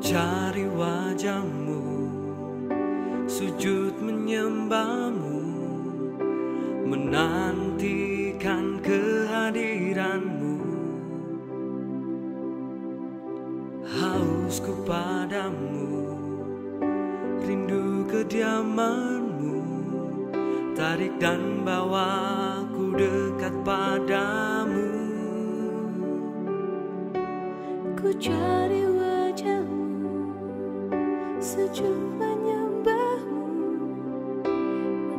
cari wajahmu, sujud menyembahmu, menantikan kehadiranmu. Hausku padamu, rindu kediamanmu, tarik dan bawaku dekat padamu. Ku cari wajahmu, sujud menyembahmu,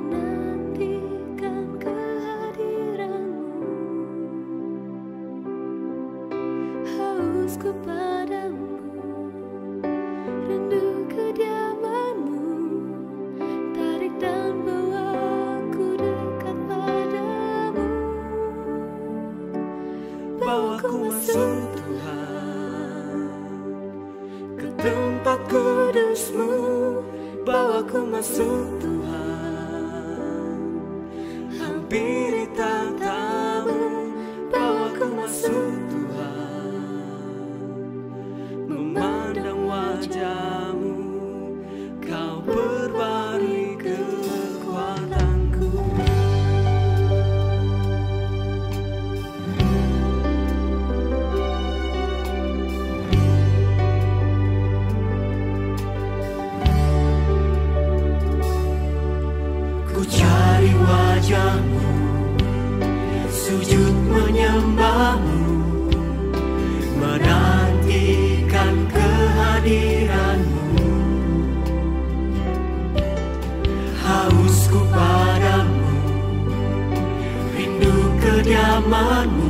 menantikan kehadiranmu. Hausku padamu, rindu kediamanmu, tarik dan bawaku dekat padamu. Bawaku masuk Tuhan ke tempat kudus-Mu, bawaku masuk Tuhan, hampiri tatamu. Bawaku masuk Tuhan, memandang wajah-Mu, Kau perbarui kekuatanku. Ku cari wajah-Mu, sujud menyembah-Mu, menantikan kehadiran-Mu. Hausku padamu, rindu kediaman-Mu,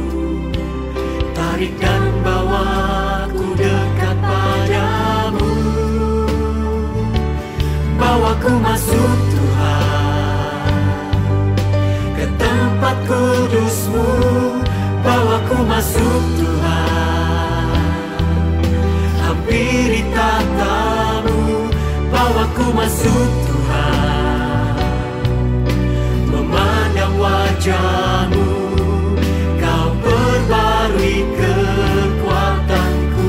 tarik dan bawaku dekat padamu. Bawaku masuk Tuhan ke tempat kudus-Mu, bawaku masuk Tuhan, hampiri tatamu. Bawaku masuk Tuhan, memandang wajah-Mu, Kau perbarui kekuatanku.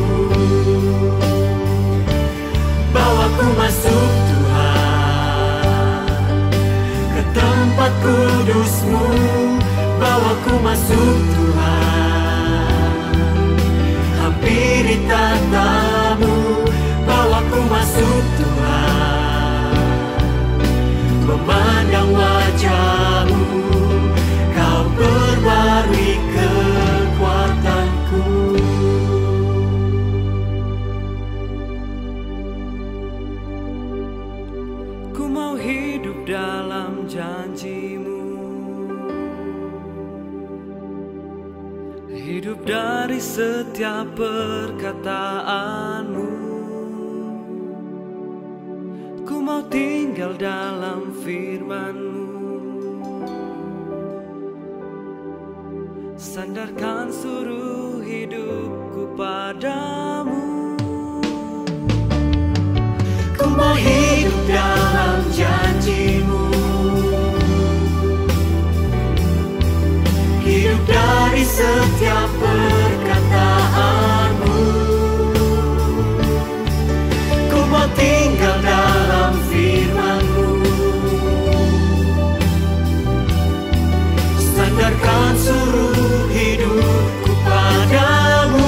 Bawaku masuk Tuhan ke tempat kudus-Mu, bawaku masuk Tuhan, hampiri tatamu. Bawaku masuk Tuhan, memandang wajah-Mu, Kau perbarui kekuatanku. Ku mau hidup dalam janji-Mu, hidup dari setiap perkataan-Mu. Ku mau tinggal dalam firman-Mu, sandarkan seluruh hidupku padamu. Ku mau hidup dalam janji-Mu, hidup dari setiap perkataan-Mu. Ku mau tinggal dalam firman-Mu, sandarkan seluruh hidupku padamu.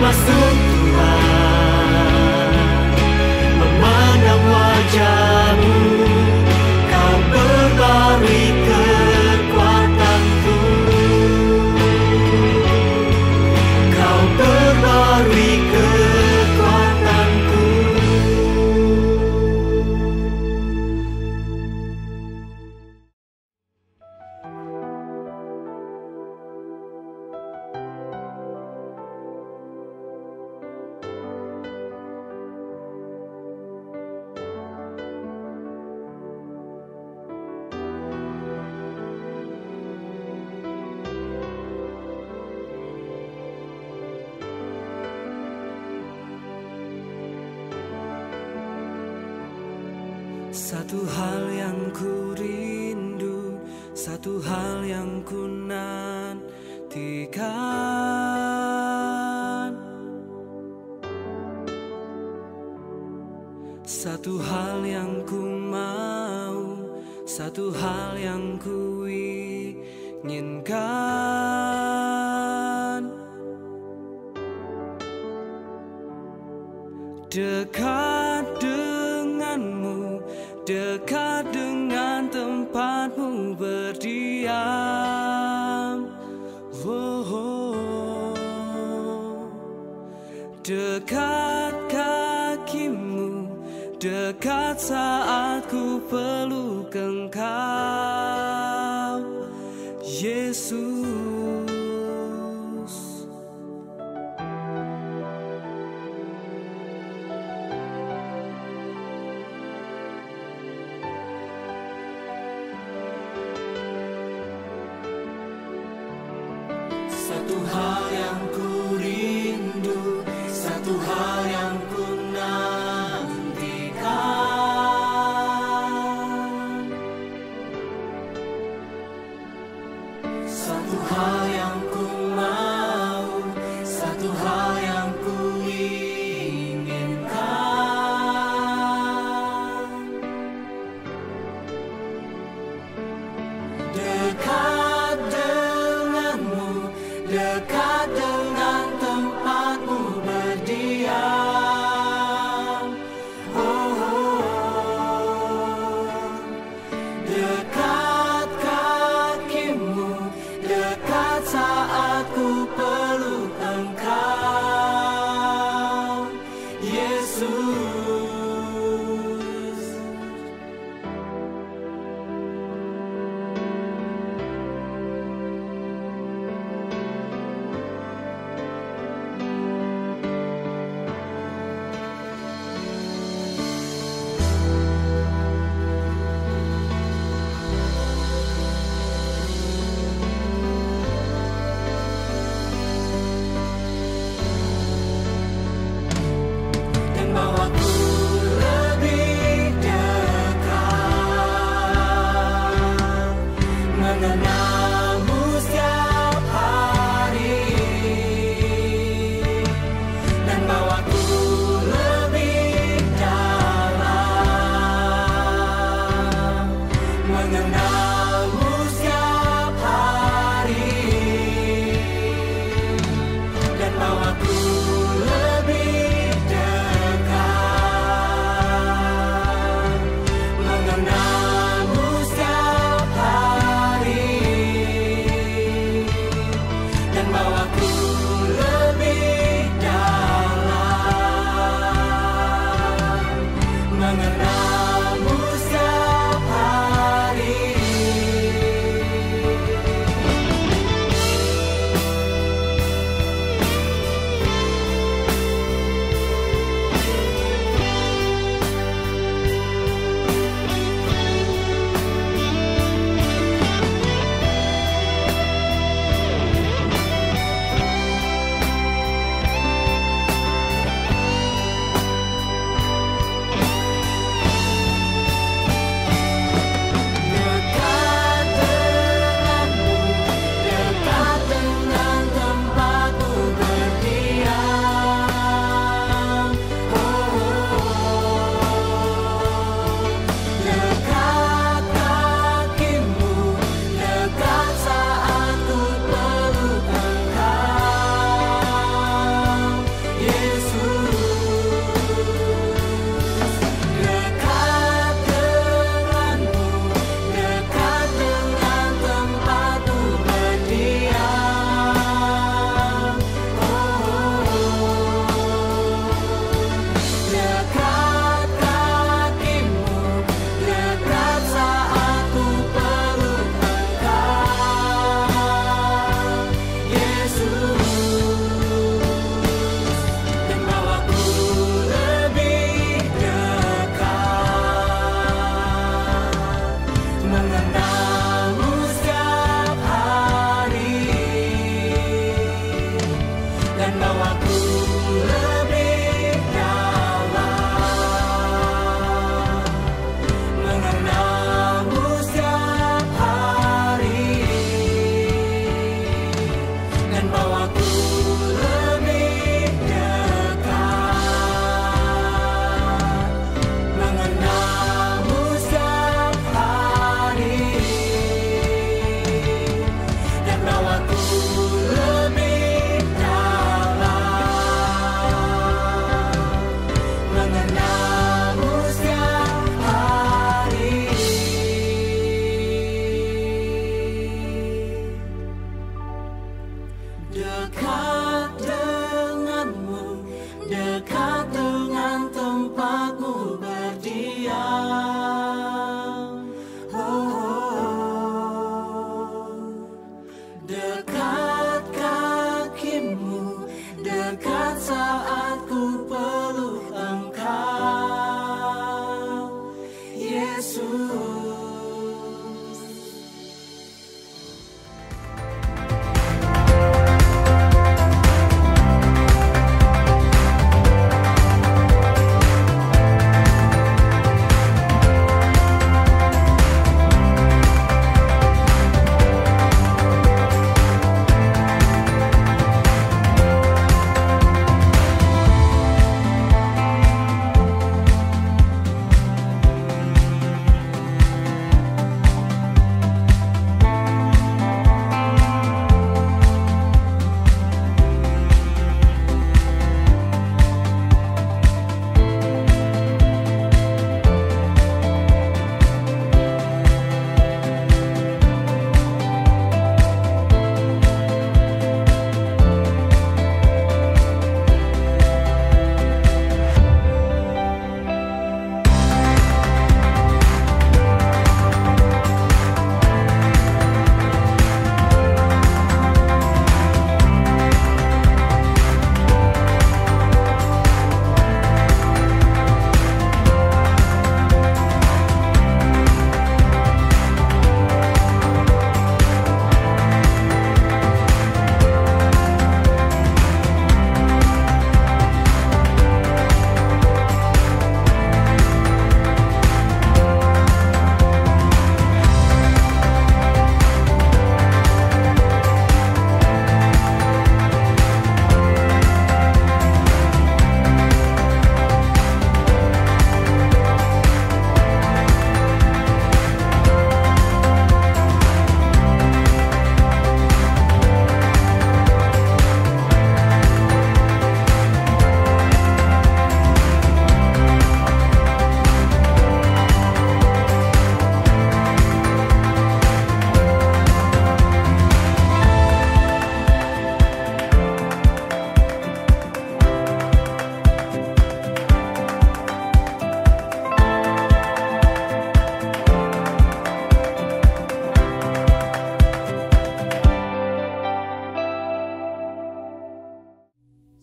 masuk Tuhan, memandang wajah-Mu, Kau perbarui kekuatanku, Kau perbarui kekuatanku. Satu hal yang ku rindu, satu hal yang ku nantikan, satu hal yang ku mau, satu hal yang ku inginkan. Dekat denganmu, dekat dengan tempatmu berdiam. Dekat kakimu, dekat saat ku peluk Engkau, Yesus. Satu hal yang ku rindu, satu hal yang ku nantikan, satu hal yang ku mau, satu hal yang ku inginkan. Dekat denganmu, dekat dengan tempatmu berdiam. Dekat kakimu, dekat saat ku peluk Engkau, Yesus. dan bawaku lebih dalam mengenalmu setiap hari, dan bawaku lebih dekat mengenalmu setiap hari, dan bawaku lebih dalam mengenalmu setiap hari. Dekat denganmu, dekat dengan tempatmu berdiam. Dekat kakimu, dekat saat ku peluk Engkau, Yesus.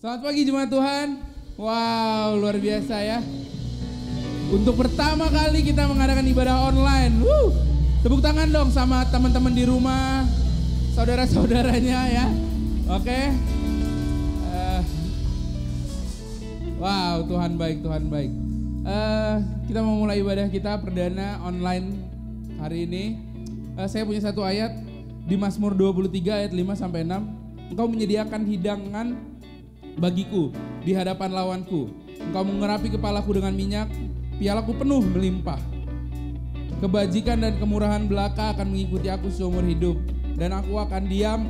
Selamat pagi jemaat Tuhan. Wow, luar biasa ya. Untuk pertama kali kita mengadakan ibadah online. Tepuk tangan dong sama teman-teman di rumah, saudara-saudaranya ya. Oke. Wow, Tuhan baik, Tuhan baik. Kita mau mulai ibadah kita perdana online hari ini. Saya punya satu ayat di Mazmur 23 ayat 5 sampai 6. Engkau menyediakan hidangan bagiku di hadapan lawanku. Engkau mengurapi kepalaku dengan minyak, pialaku penuh melimpah. Kebajikan dan kemurahan belaka akan mengikuti aku seumur hidup, dan aku akan diam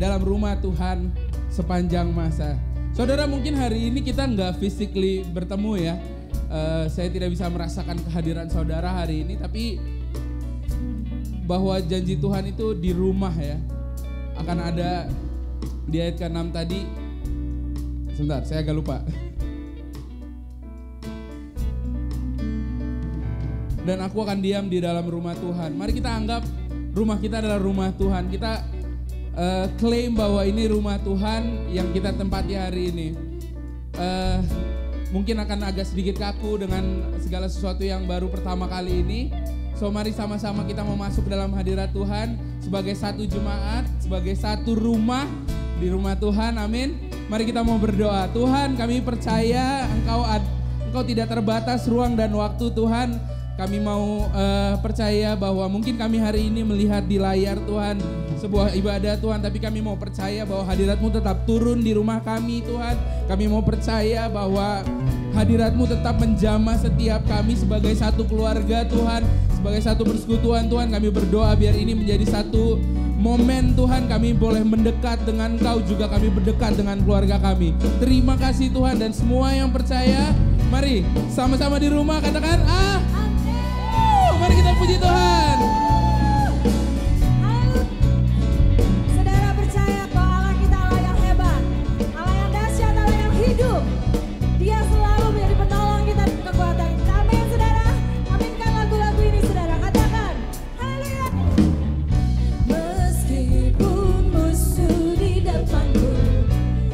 dalam rumah Tuhan sepanjang masa. Saudara, mungkin hari ini kita nggak physically bertemu ya. Saya tidak bisa merasakan kehadiran saudara hari ini, tapi bahwa janji Tuhan itu di rumah ya. Akan ada di ayat ke-6 tadi. Sebentar, saya agak lupa. Dan aku akan diam di dalam rumah Tuhan. Mari kita anggap rumah kita adalah rumah Tuhan. Kita klaim bahwa ini rumah Tuhan yang kita tempati hari ini. Mungkin akan agak sedikit kaku dengan segala sesuatu yang baru pertama kali ini. So mari sama-sama kita mau masuk dalam hadirat Tuhan sebagai satu jemaat, sebagai satu rumah di rumah Tuhan. Amin. Mari kita mau berdoa. Tuhan, kami percaya Engkau tidak terbatas ruang dan waktu Tuhan. Kami mau percaya bahwa mungkin kami hari ini melihat di layar Tuhan sebuah ibadah Tuhan, tapi kami mau percaya bahwa hadirat-Mu tetap turun di rumah kami Tuhan. Kami mau percaya bahwa hadirat-Mu tetap menjamah setiap kami sebagai satu keluarga Tuhan, sebagai satu persekutuan Tuhan. Kami berdoa biar ini menjadi satu momen Tuhan, kami boleh mendekat dengan Engkau, juga kami berdekat dengan keluarga kami. Terima kasih Tuhan, dan semua yang percaya, mari sama-sama di rumah katakan mari kita puji Tuhan. Saudara percaya bahwa Allah kita Allah yang hebat, Allah yang dahsyat, Allah yang hidup. Dia selalu menjadi penolong kita dan kekuatan. Amin saudara. Aminkan lagu-lagu ini saudara. Katakan haleluya. Meskipun musuh di depanku,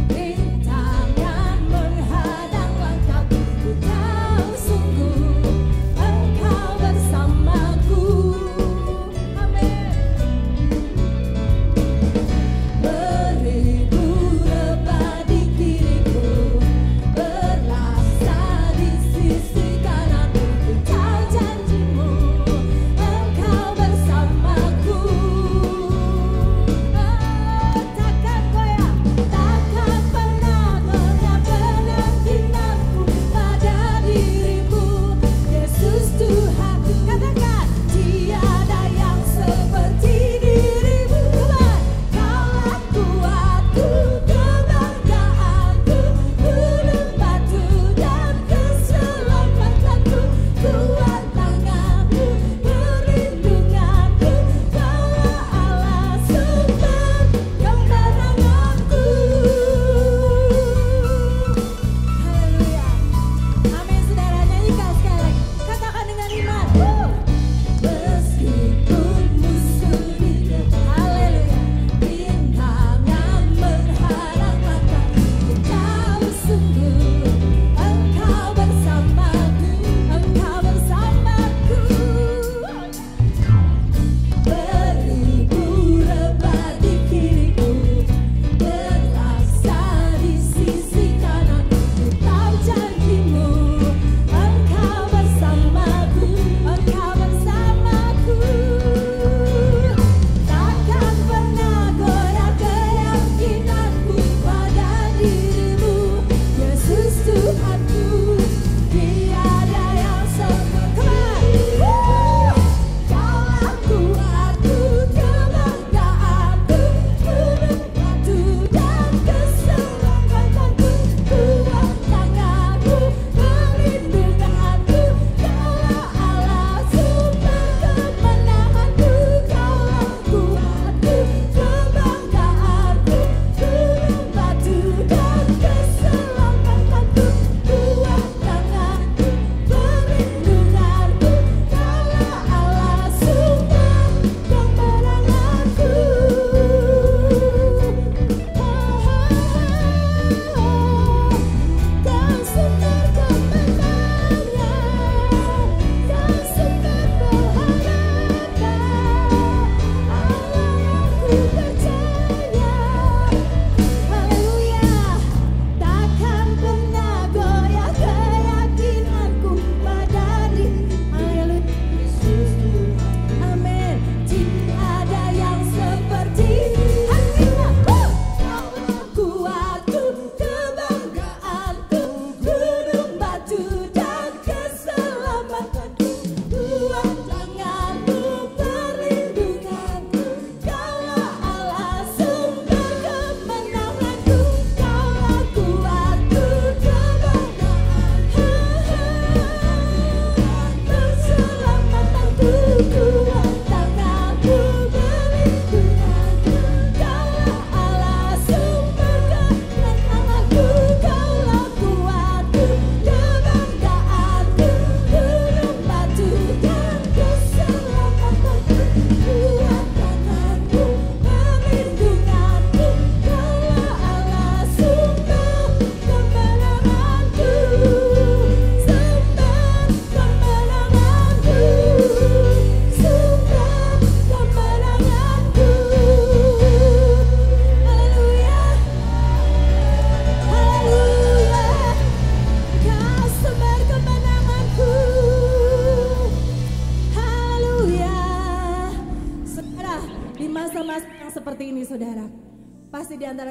rintangan menghadang langkahku, ku tahu sungguh Engkau bersamaku.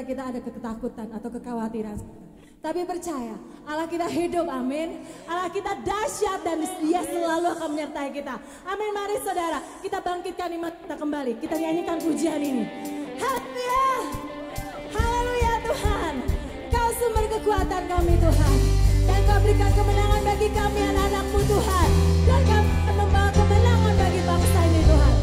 kita ada ketakutan atau kekhawatiran. Tapi percaya, Allah kita hidup, amin. Allah kita dahsyat dan Dia selalu akan menyertai kita. Amin, mari saudara, kita bangkitkan iman kita kembali. Kita nyanyikan pujian ini. Haleluya, haleluya Tuhan. Kau sumber kekuatan kami Tuhan. Dan Kau berikan kemenangan bagi kami anak-anak-Mu Tuhan. Dan Kau akan membawa kemenangan bagi bangsa ini Tuhan.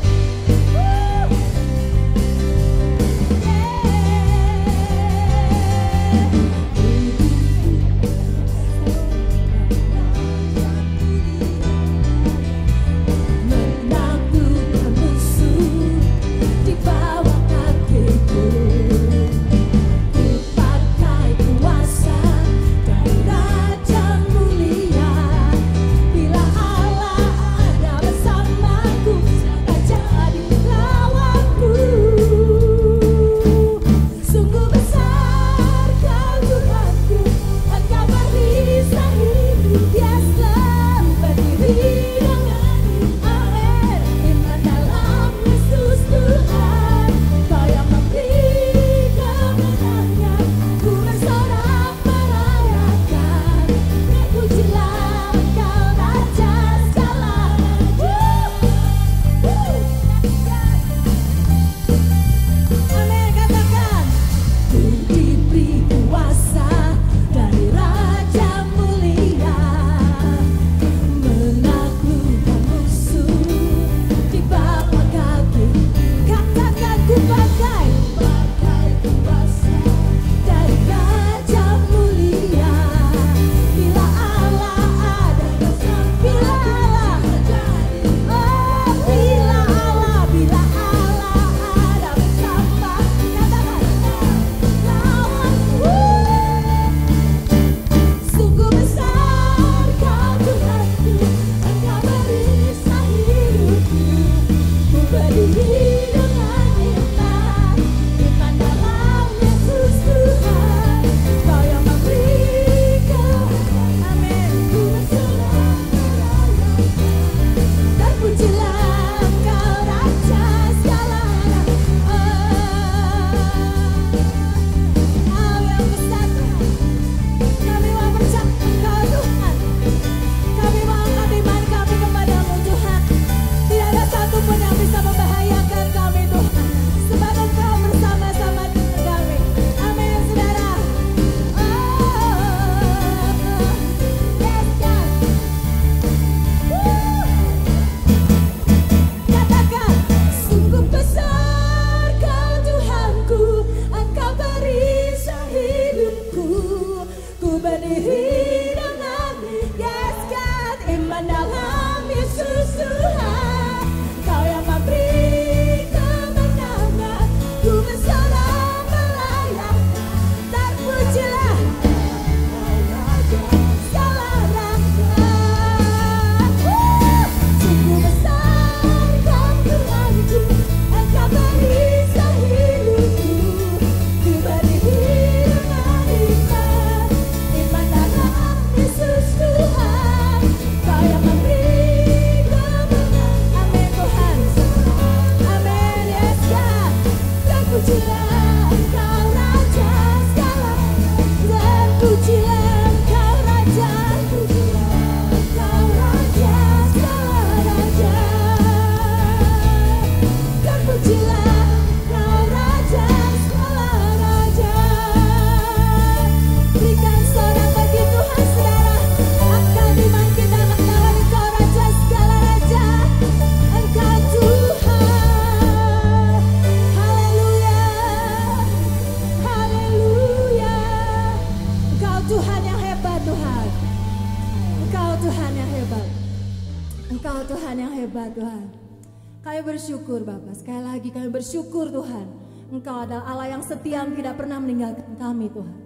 Bersyukur Bapak, sekali lagi kami bersyukur Tuhan. Engkau adalah Allah yang setia, yang tidak pernah meninggalkan kami Tuhan.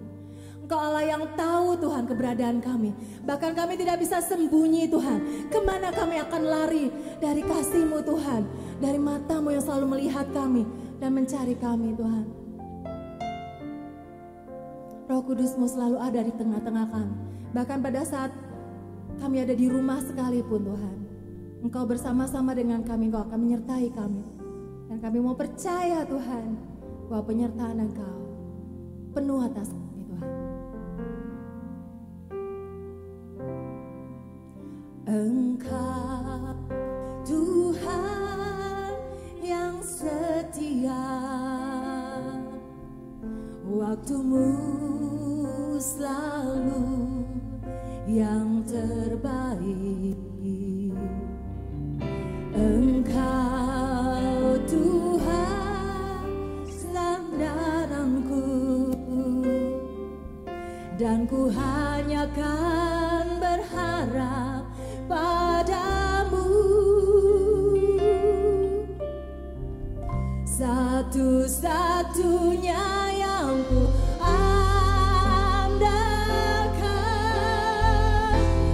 Engkau Allah yang tahu Tuhan keberadaan kami. Bahkan kami tidak bisa sembunyi Tuhan. Kemana kami akan lari dari kasih-Mu Tuhan. Dari mata-Mu yang selalu melihat kami dan mencari kami Tuhan. Roh Kudus-Mu selalu ada di tengah-tengah kami. Bahkan pada saat kami ada di rumah sekalipun Tuhan. Engkau bersama-sama dengan kami, Engkau akan menyertai kami. Dan kami mau percaya Tuhan, bahwa penyertaan Engkau penuh atas kami Tuhan. Engkau Tuhan yang setia, waktumu selalu yang terbaik. Engkau Tuhan sandaranku, dan ku hanya kan berharap padamu. Satu-satunya yang ku andalkan,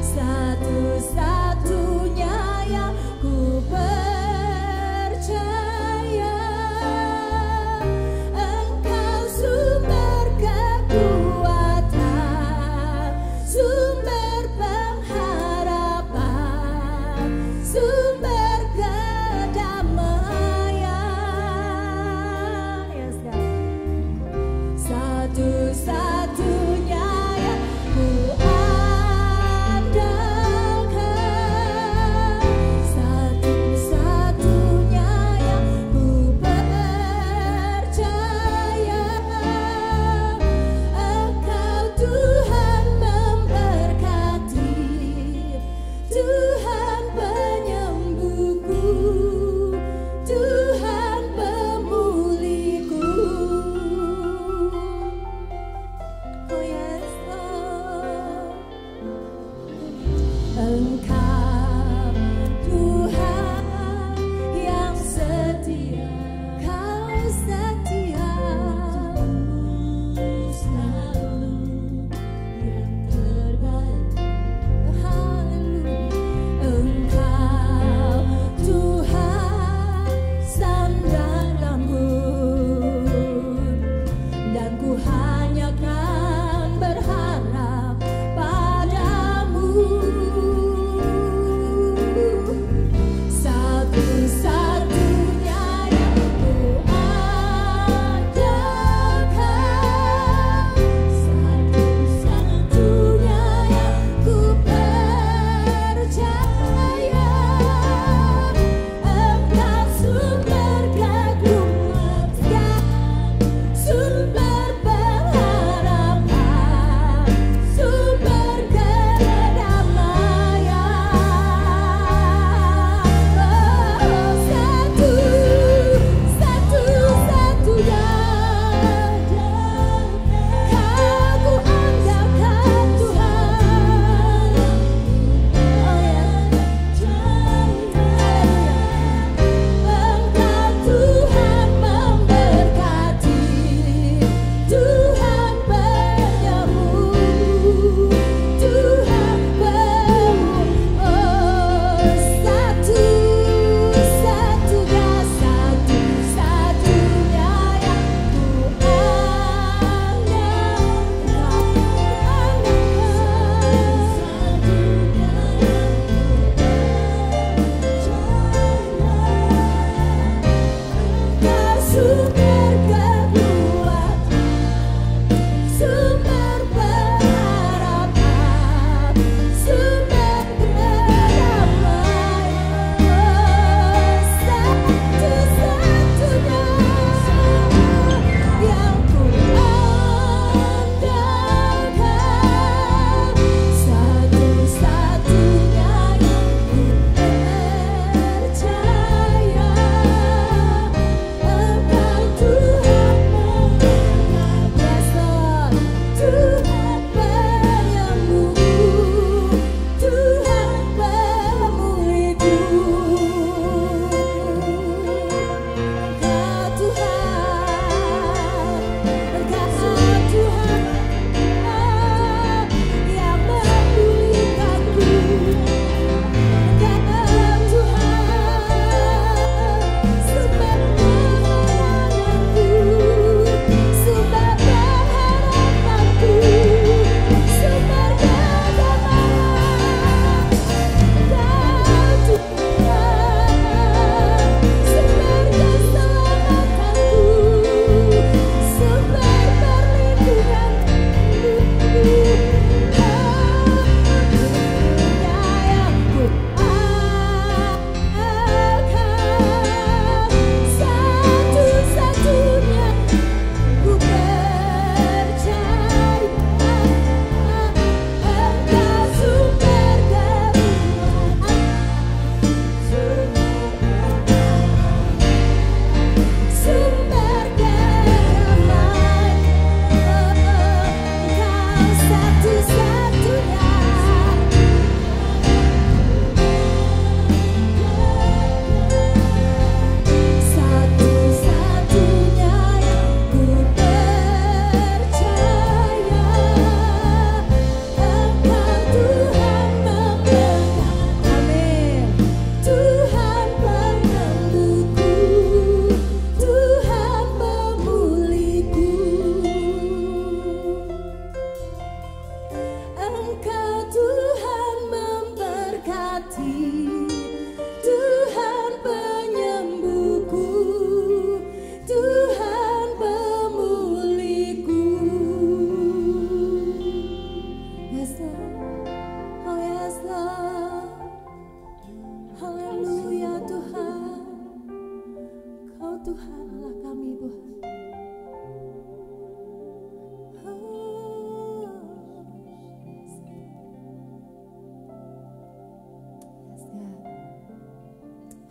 satu-satunya yang ku percaya. Engkau sumber kekuatan, sumber pengharapan, sumber kedamaian. Yes, God.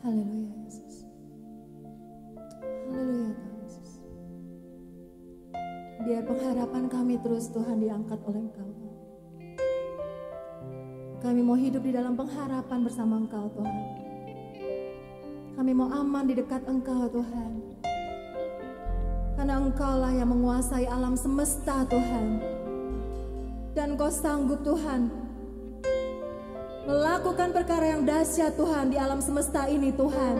Haleluya Yesus. Haleluya Tuhan Yesus. Biar pengharapan kami terus Tuhan diangkat oleh Engkau. Kami mau hidup di dalam pengharapan bersama Engkau Tuhan. Kami mau aman di dekat Engkau Tuhan. Karena Engkaulah yang menguasai alam semesta Tuhan. Dan Kau sanggup Tuhan melakukan perkara yang dahsyat Tuhan di alam semesta ini Tuhan.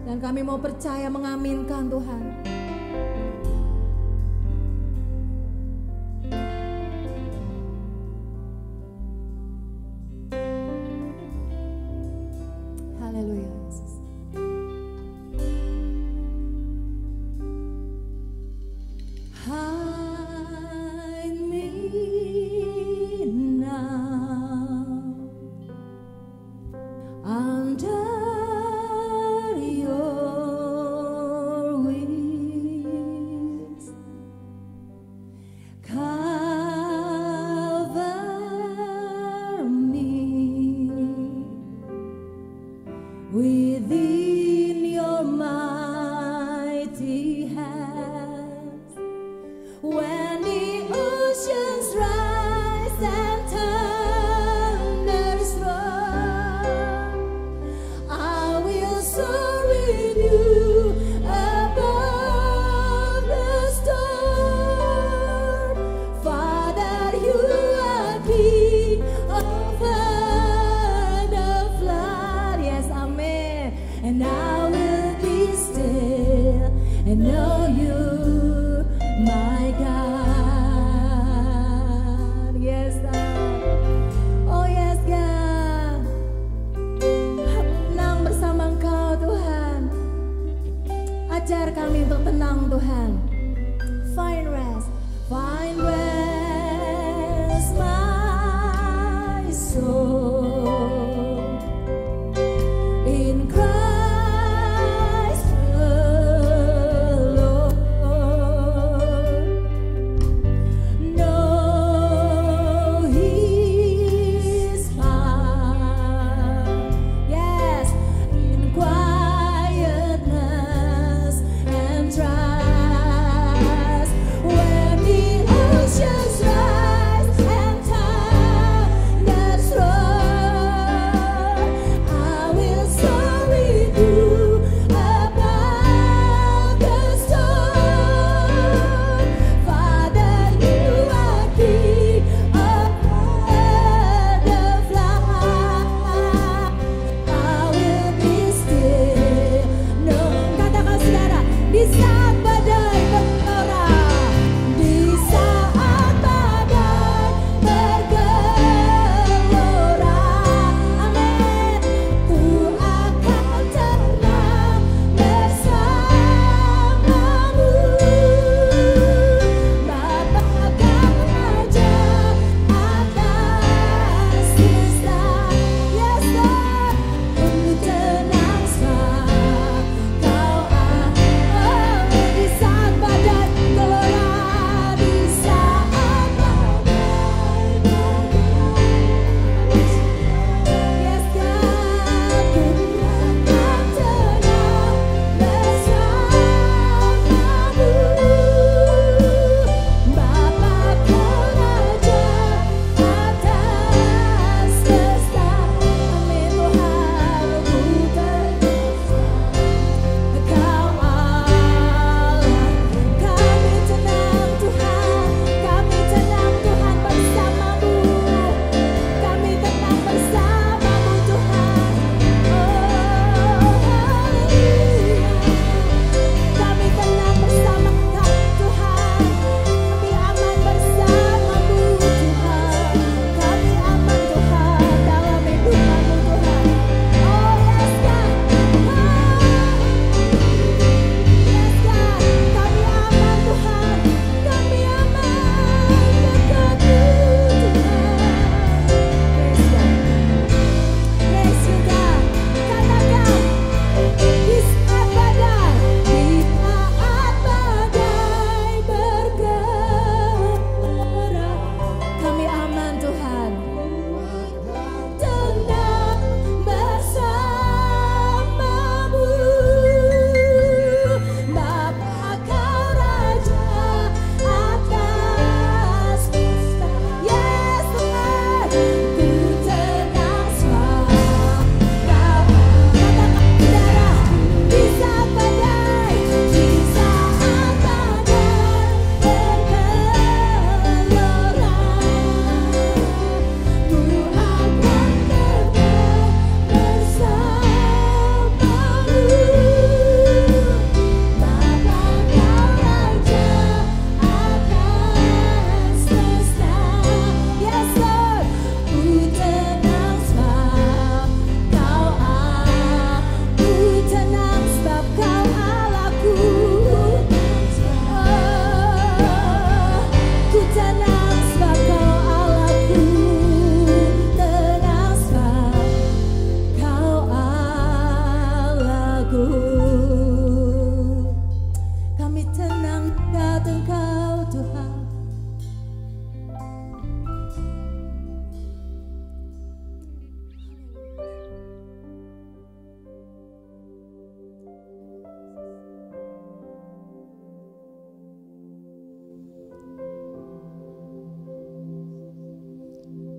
Dan kami mau percaya mengaminkan Tuhan. Haleluya Yesus. Hide me now under your wings.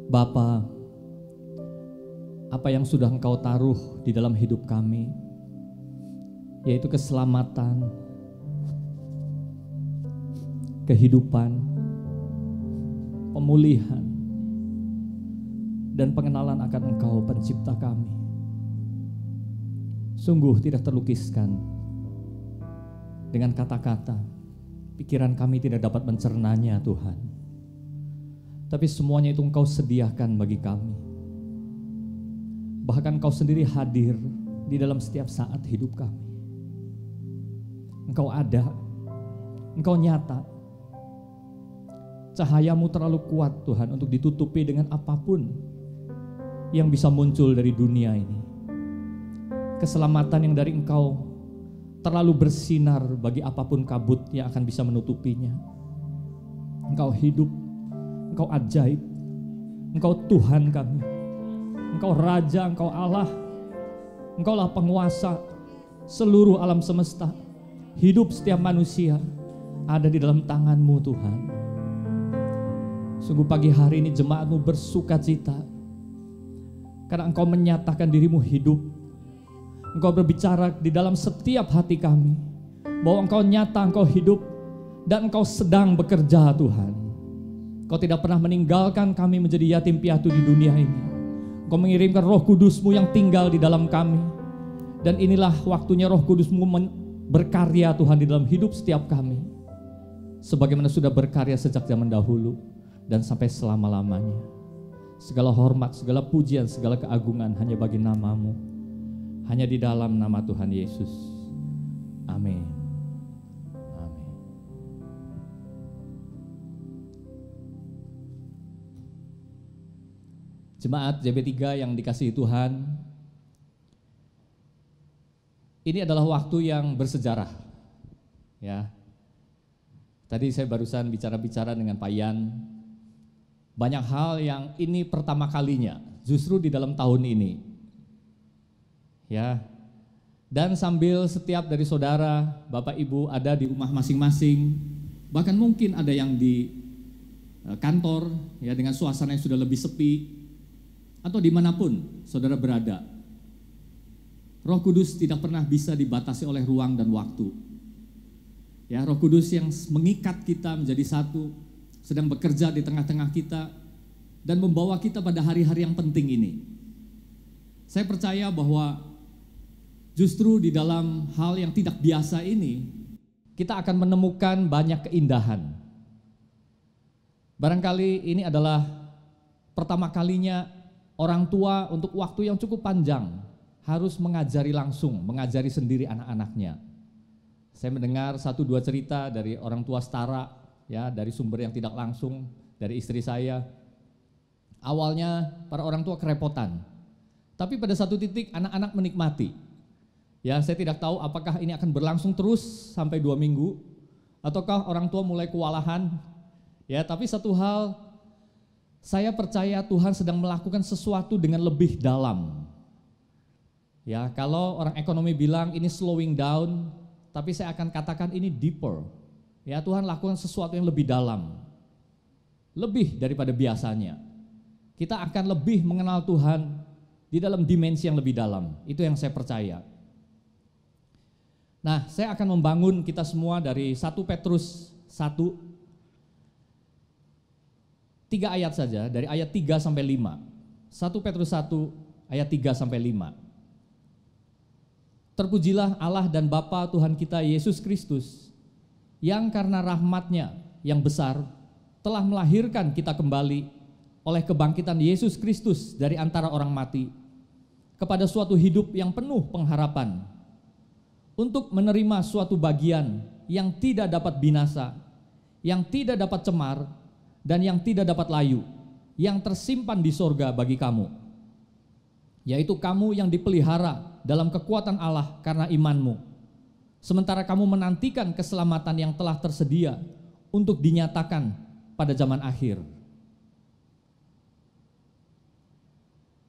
Bapa, apa yang sudah Engkau taruh di dalam hidup kami, yaitu keselamatan, kehidupan, pemulihan, dan pengenalan akan Engkau pencipta kami, sungguh tidak terlukiskan dengan kata-kata. Pikiran kami tidak dapat mencernanya, Tuhan. Tapi semuanya itu Engkau sediakan bagi kami. Bahkan Engkau sendiri hadir di dalam setiap saat hidup kami. Engkau ada, Engkau nyata. Cahayamu terlalu kuat, Tuhan, untuk ditutupi dengan apapun yang bisa muncul dari dunia ini. Keselamatan yang dari Engkau terlalu bersinar bagi apapun kabut yang akan bisa menutupinya. Engkau hidup, Engkau ajaib, Engkau Tuhan kami, Engkau Raja, Engkau Allah, Engkaulah penguasa seluruh alam semesta. Hidup setiap manusia ada di dalam tangan-Mu, Tuhan. Sungguh pagi hari ini jemaat-Mu bersuka cita karena Engkau menyatakan diri-Mu hidup. Engkau berbicara di dalam setiap hati kami bahwa Engkau nyata, Engkau hidup, dan Engkau sedang bekerja, Tuhan. Engkau tidak pernah meninggalkan kami menjadi yatim piatu di dunia ini. Engkau mengirimkan Roh Kudus-Mu yang tinggal di dalam kami. Dan inilah waktunya Roh Kudus-Mu berkarya, Tuhan, di dalam hidup setiap kami, sebagaimana sudah berkarya sejak zaman dahulu dan sampai selama-lamanya. Segala hormat, segala pujian, segala keagungan hanya bagi nama-Mu, hanya di dalam nama Tuhan Yesus. Amin. Amin. Jemaat JB3 yang dikasihi Tuhan, ini adalah waktu yang bersejarah. Ya. Tadi saya barusan bicara-bicara dengan Pak Yan. Banyak hal yang ini pertama kalinya justru di dalam tahun ini. Ya. Dan sambil setiap dari saudara, Bapak Ibu ada di rumah masing-masing, bahkan mungkin ada yang di kantor ya dengan suasana yang sudah lebih sepi, atau dimanapun saudara berada. Roh Kudus tidak pernah bisa dibatasi oleh ruang dan waktu. Ya, Roh Kudus yang mengikat kita menjadi satu, sedang bekerja di tengah-tengah kita dan membawa kita pada hari-hari yang penting ini. Saya percaya bahwa justru di dalam hal yang tidak biasa ini, kita akan menemukan banyak keindahan. Barangkali ini adalah pertama kalinya orang tua untuk waktu yang cukup panjang harus mengajari langsung, mengajari sendiri anak-anaknya. Saya mendengar 1-2 cerita dari orang tua setara, ya, dari sumber yang tidak langsung, dari istri saya. Awalnya para orang tua kerepotan, tapi pada satu titik anak-anak menikmati. Ya, saya tidak tahu apakah ini akan berlangsung terus sampai 2 minggu, ataukah orang tua mulai kewalahan. Ya, tapi satu hal, saya percaya Tuhan sedang melakukan sesuatu dengan lebih dalam. Ya, kalau orang ekonomi bilang ini slowing down, tapi saya akan katakan ini deeper. Ya, Tuhan lakukan sesuatu yang lebih dalam, lebih daripada biasanya. Kita akan lebih mengenal Tuhan di dalam dimensi yang lebih dalam. Itu yang saya percaya. Nah, saya akan membangun kita semua dari 1 Petrus 1, 3 ayat saja, dari ayat 3 sampai 5. 1 Petrus 1 ayat 3 sampai 5. Terpujilah Allah dan Bapa Tuhan kita Yesus Kristus, yang karena rahmat-Nya yang besar telah melahirkan kita kembali oleh kebangkitan Yesus Kristus dari antara orang mati kepada suatu hidup yang penuh pengharapan, untuk menerima suatu bagian yang tidak dapat binasa, yang tidak dapat cemar, dan yang tidak dapat layu, yang tersimpan di sorga bagi kamu, yaitu kamu yang dipelihara dalam kekuatan Allah karena imanmu, sementara kamu menantikan keselamatan yang telah tersedia untuk dinyatakan pada zaman akhir.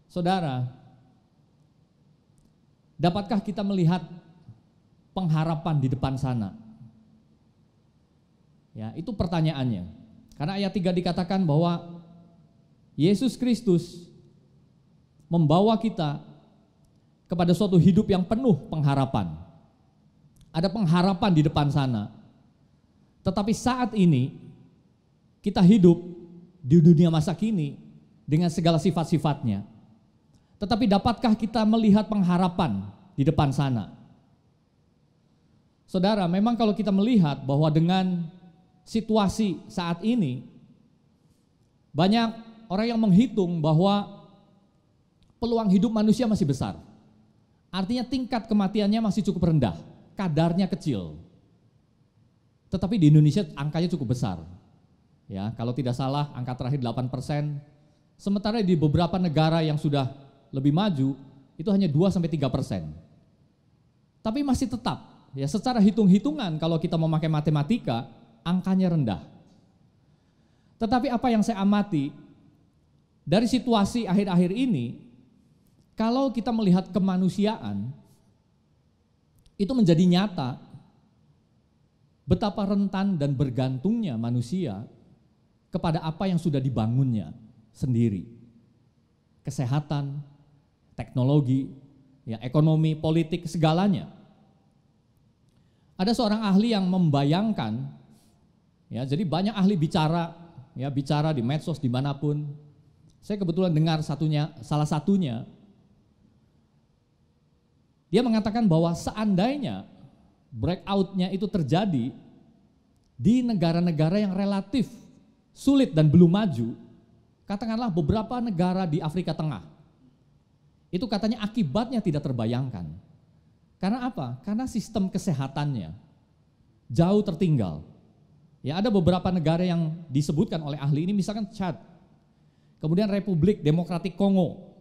Saudara, dapatkah kita melihat pengharapan di depan sana? Ya, itu pertanyaannya. Karena ayat 3 dikatakan bahwa Yesus Kristus membawa kita kepada suatu hidup yang penuh pengharapan. Ada pengharapan di depan sana. Tetapi saat ini kita hidup di dunia masa kini dengan segala sifat-sifatnya. Tetapi dapatkah kita melihat pengharapan di depan sana? Saudara, memang kalau kita melihat bahwa dengan situasi saat ini, banyak orang yang menghitung bahwa peluang hidup manusia masih besar. Artinya tingkat kematiannya masih cukup rendah, kadarnya kecil. Tetapi di Indonesia angkanya cukup besar. Ya, kalau tidak salah angka terakhir 8%, sementara di beberapa negara yang sudah lebih maju itu hanya 2-3%. Tapi masih tetap, ya secara hitung-hitungan kalau kita memakai matematika, angkanya rendah. Tetapi apa yang saya amati dari situasi akhir-akhir ini, kalau kita melihat kemanusiaan, itu menjadi nyata betapa rentan dan bergantungnya manusia kepada apa yang sudah dibangunnya sendiri. Kesehatan, teknologi, ya, ekonomi, politik, segalanya. Ada seorang ahli yang membayangkan, ya, jadi banyak ahli bicara, ya, bicara di medsos dimanapun. Saya kebetulan dengar salah satunya, dia mengatakan bahwa seandainya breakout-nya itu terjadi di negara-negara yang relatif sulit dan belum maju, katakanlah beberapa negara di Afrika Tengah, itu katanya akibatnya tidak terbayangkan. Karena apa? Karena sistem kesehatannya jauh tertinggal. Ya, ada beberapa negara yang disebutkan oleh ahli ini, misalkan Chad, kemudian Republik Demokratik Kongo,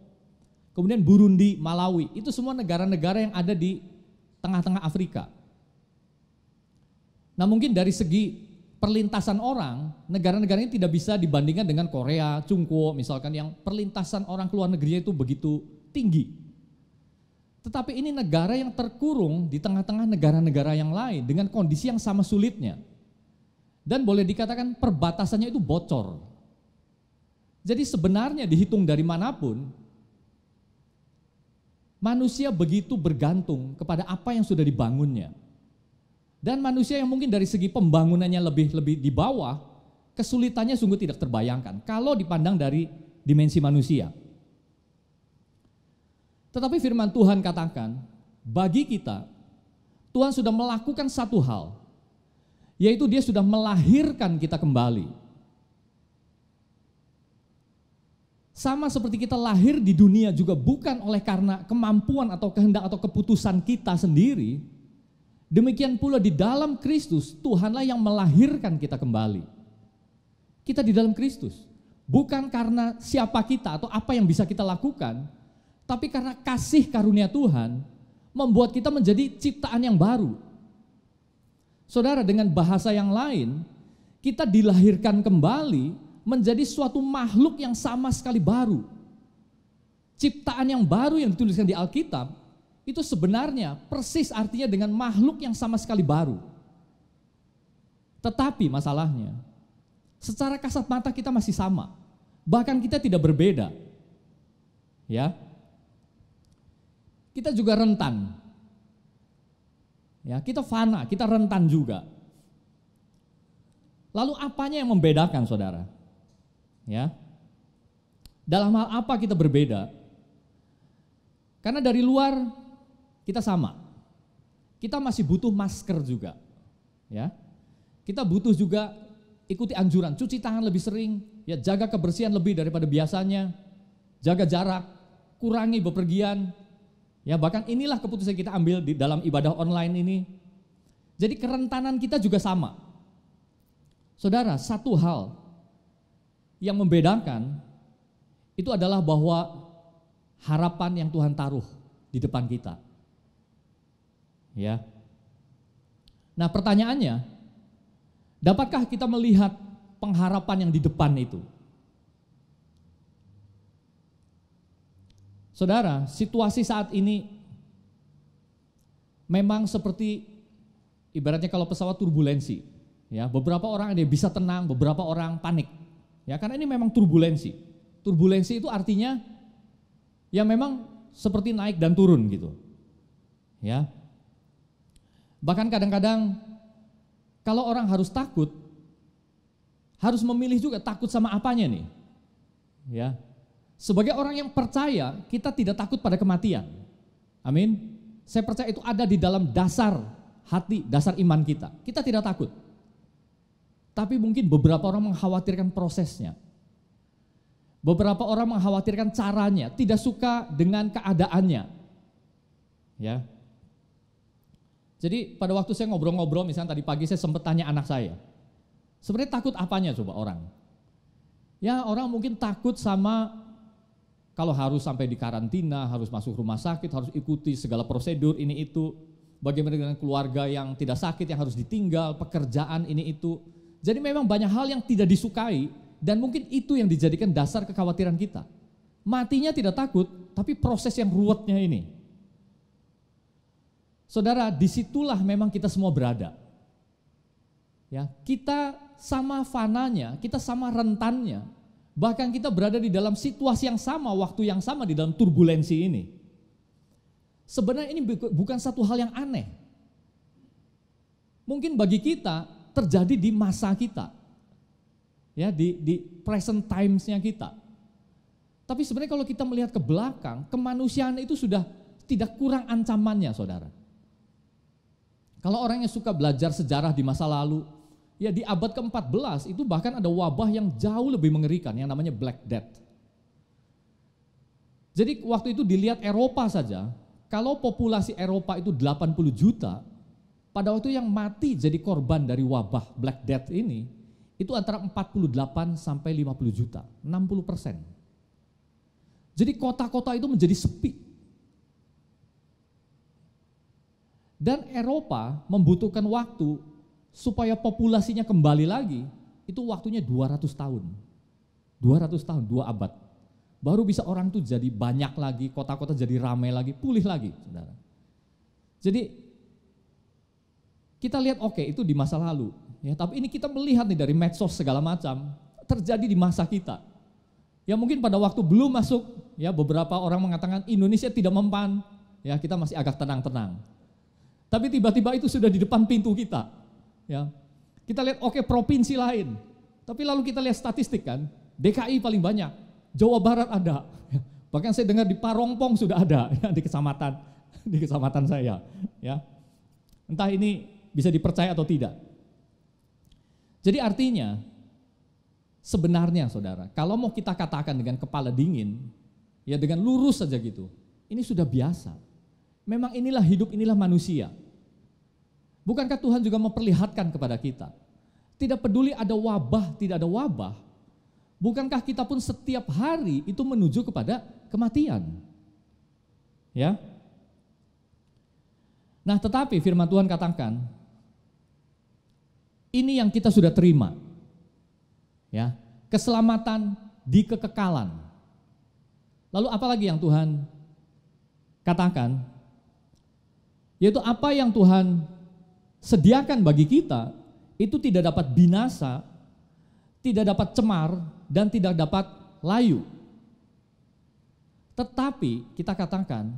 kemudian Burundi, Malawi, itu semua negara-negara yang ada di tengah-tengah Afrika. Nah, mungkin dari segi perlintasan orang, negara-negara ini tidak bisa dibandingkan dengan Korea, Cungko misalkan, yang perlintasan orang keluar negerinya itu begitu tinggi. Tetapi ini negara yang terkurung di tengah-tengah negara-negara yang lain dengan kondisi yang sama sulitnya. Dan boleh dikatakan perbatasannya itu bocor. Jadi sebenarnya dihitung dari manapun, manusia begitu bergantung kepada apa yang sudah dibangunnya. Dan manusia yang mungkin dari segi pembangunannya lebih di bawah, kesulitannya sungguh tidak terbayangkan kalau dipandang dari dimensi manusia. Tetapi firman Tuhan katakan, bagi kita, Tuhan sudah melakukan satu hal, yaitu Dia sudah melahirkan kita kembali. Sama seperti kita lahir di dunia juga bukan oleh karena kemampuan atau kehendak atau keputusan kita sendiri, demikian pula di dalam Kristus, Tuhanlah yang melahirkan kita kembali. Kita di dalam Kristus, bukan karena siapa kita atau apa yang bisa kita lakukan, tapi karena kasih karunia Tuhan membuat kita menjadi ciptaan yang baru. Saudara, dengan bahasa yang lain, kita dilahirkan kembali menjadi suatu makhluk yang sama sekali baru. Ciptaan yang baru yang dituliskan di Alkitab, itu sebenarnya persis artinya dengan makhluk yang sama sekali baru. Tetapi masalahnya, secara kasat mata kita masih sama, bahkan kita tidak berbeda. Ya, kita juga rentan. Ya, kita fana, kita rentan juga. Lalu apanya yang membedakan, saudara? Ya, dalam hal apa kita berbeda? Karena dari luar kita sama. Kita masih butuh masker juga. Ya, kita butuh juga ikuti anjuran, cuci tangan lebih sering, ya, jaga kebersihan lebih daripada biasanya, jaga jarak, kurangi bepergian. Ya, bahkan inilah keputusan kita ambil di dalam ibadah online ini. Jadi kerentanan kita juga sama. Saudara, satu hal yang membedakan itu adalah bahwa harapan yang Tuhan taruh di depan kita. Ya. Nah, pertanyaannya, dapatkah kita melihat pengharapan yang di depan itu? Saudara, situasi saat ini memang seperti ibaratnya kalau pesawat turbulensi. Ya, beberapa orang ada yang bisa tenang, beberapa orang panik. Ya, karena ini memang turbulensi. Turbulensi itu artinya ya memang seperti naik dan turun gitu. Ya. Bahkan kadang-kadang kalau orang harus takut, harus memilih juga takut sama apanya nih. Ya. Sebagai orang yang percaya, kita tidak takut pada kematian. Amin. Saya percaya itu ada di dalam dasar hati, dasar iman kita. Kita tidak takut. Tapi mungkin beberapa orang mengkhawatirkan prosesnya. Beberapa orang mengkhawatirkan caranya, tidak suka dengan keadaannya. Ya. Jadi pada waktu saya ngobrol-ngobrol, misalnya tadi pagi saya sempat tanya anak saya, sebenarnya takut apanya coba orang? Ya orang mungkin takut sama kalau harus sampai di karantina, harus masuk rumah sakit, harus ikuti segala prosedur ini itu. Bagaimana dengan keluarga yang tidak sakit, yang harus ditinggal, pekerjaan ini itu. Jadi memang banyak hal yang tidak disukai dan mungkin itu yang dijadikan dasar kekhawatiran kita. Matinya tidak takut, tapi proses yang ruwetnya ini. Saudara, disitulah memang kita semua berada. Ya, kita sama fananya, kita sama rentannya. Bahkan kita berada di dalam situasi yang sama, waktu yang sama di dalam turbulensi ini. Sebenarnya ini bukan satu hal yang aneh. Mungkin bagi kita terjadi di masa kita. Ya, di present times-nya kita. Tapi sebenarnya kalau kita melihat ke belakang, kemanusiaan itu sudah tidak kurang ancamannya, saudara. Kalau orang yang suka belajar sejarah di masa lalu, ya di abad ke-14 itu bahkan ada wabah yang jauh lebih mengerikan yang namanya Black Death. Jadi waktu itu dilihat Eropa saja, kalau populasi Eropa itu 80 juta, pada waktu yang mati jadi korban dari wabah Black Death ini, itu antara 48 sampai 50 juta, 60%. Jadi kota-kota itu menjadi sepi. Dan Eropa membutuhkan waktu supaya populasinya kembali lagi, itu waktunya 200 tahun. 200 tahun, 2 abad. Baru bisa orang tuh jadi banyak lagi, kota-kota jadi ramai lagi, pulih lagi, saudara. Jadi kita lihat oke, itu di masa lalu. Ya, tapi ini kita melihat nih dari medsos segala macam, terjadi di masa kita. Ya mungkin pada waktu belum masuk, ya beberapa orang mengatakan Indonesia tidak mempan, ya kita masih agak tenang-tenang. Tapi tiba-tiba itu sudah di depan pintu kita. Ya. Kita lihat oke provinsi lain. Tapi lalu kita lihat statistik kan, DKI paling banyak, Jawa Barat ada. Bahkan saya dengar di Parongpong sudah ada ya, di kecamatan saya. Ya. Entah ini bisa dipercaya atau tidak. Jadi artinya sebenarnya saudara, kalau mau kita katakan dengan kepala dingin, ya dengan lurus saja gitu, ini sudah biasa. Memang inilah hidup, inilah manusia. Bukankah Tuhan juga memperlihatkan kepada kita? Tidak peduli ada wabah, tidak ada wabah. Bukankah kita pun setiap hari itu menuju kepada kematian? Ya. Nah, tetapi firman Tuhan katakan, ini yang kita sudah terima. Ya, keselamatan di kekekalan. Lalu apa lagi yang Tuhan katakan? Yaitu apa yang Tuhan sediakan bagi kita itu tidak dapat binasa, tidak dapat cemar, dan tidak dapat layu. Tetapi kita katakan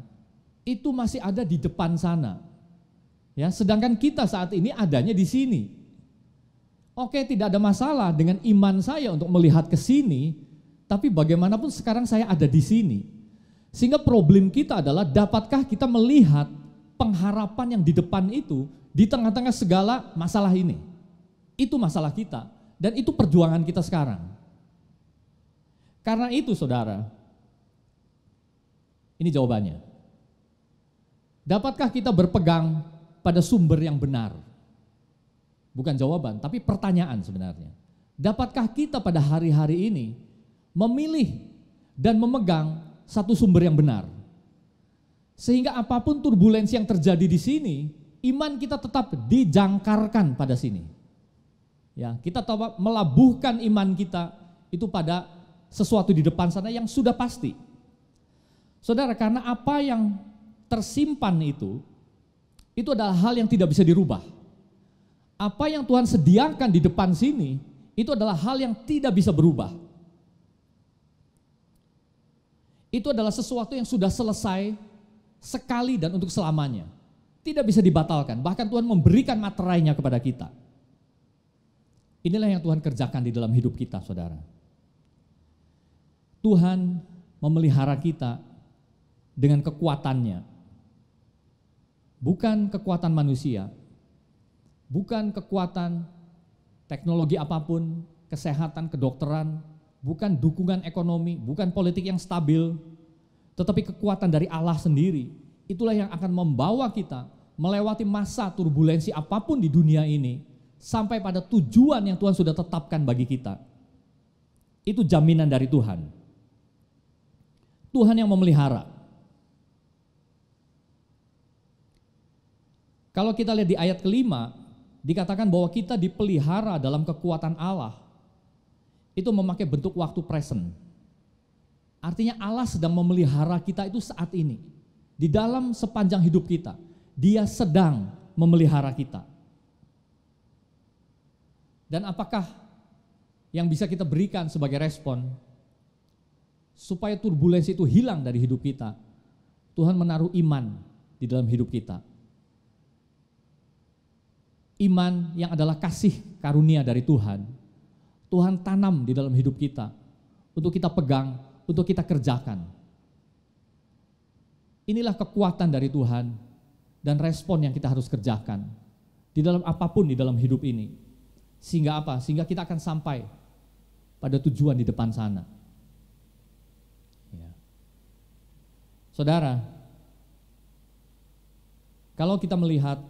itu masih ada di depan sana. Ya, sedangkan kita saat ini adanya di sini. Oke, tidak ada masalah dengan iman saya untuk melihat ke sini, tapi bagaimanapun sekarang saya ada di sini. Sehingga problem kita adalah dapatkah kita melihat pengharapan yang di depan itu di tengah-tengah segala masalah ini. Itu masalah kita dan itu perjuangan kita sekarang. Karena itu saudara, ini jawabannya. Dapatkah kita berpegang pada sumber yang benar? Bukan jawaban, tapi pertanyaan sebenarnya. Dapatkah kita pada hari-hari ini memilih dan memegang satu sumber yang benar? Sehingga apapun turbulensi yang terjadi di sini, iman kita tetap dijangkarkan pada sini. Ya, kita tetap melabuhkan iman kita itu pada sesuatu di depan sana yang sudah pasti. Saudara, karena apa yang tersimpan itu adalah hal yang tidak bisa dirubah. Apa yang Tuhan sediakan di depan sini, itu adalah hal yang tidak bisa berubah. itu adalah sesuatu yang sudah selesai sekali dan untuk selamanya. Tidak bisa dibatalkan, bahkan Tuhan memberikan materainya kepada kita. Inilah yang Tuhan kerjakan di dalam hidup kita, saudara. Tuhan memelihara kita dengan kekuatannya. Bukan kekuatan manusia, bukan kekuatan teknologi apapun, kesehatan, kedokteran, bukan dukungan ekonomi, bukan politik yang stabil, tetapi kekuatan dari Allah sendiri. Itulah yang akan membawa kita melewati masa turbulensi apapun di dunia ini sampai pada tujuan yang Tuhan sudah tetapkan bagi kita. Itu jaminan dari Tuhan. Tuhan yang memelihara. Kalau kita lihat di ayat kelima, dikatakan bahwa kita dipelihara dalam kekuatan Allah. Itu memakai bentuk waktu present. Artinya Allah sedang memelihara kita itu saat ini. Di dalam sepanjang hidup kita, Dia sedang memelihara kita. Dan apakah yang bisa kita berikan sebagai respon supaya turbulensi itu hilang dari hidup kita? Tuhan menaruh iman di dalam hidup kita. Iman yang adalah kasih karunia dari Tuhan. Tuhan tanam di dalam hidup kita untuk kita pegang, untuk kita kerjakan. Inilah kekuatan dari Tuhan dan respon yang kita harus kerjakan di dalam apapun di dalam hidup ini. Sehingga apa? Sehingga kita akan sampai pada tujuan di depan sana. Ya. Saudara, kalau kita melihat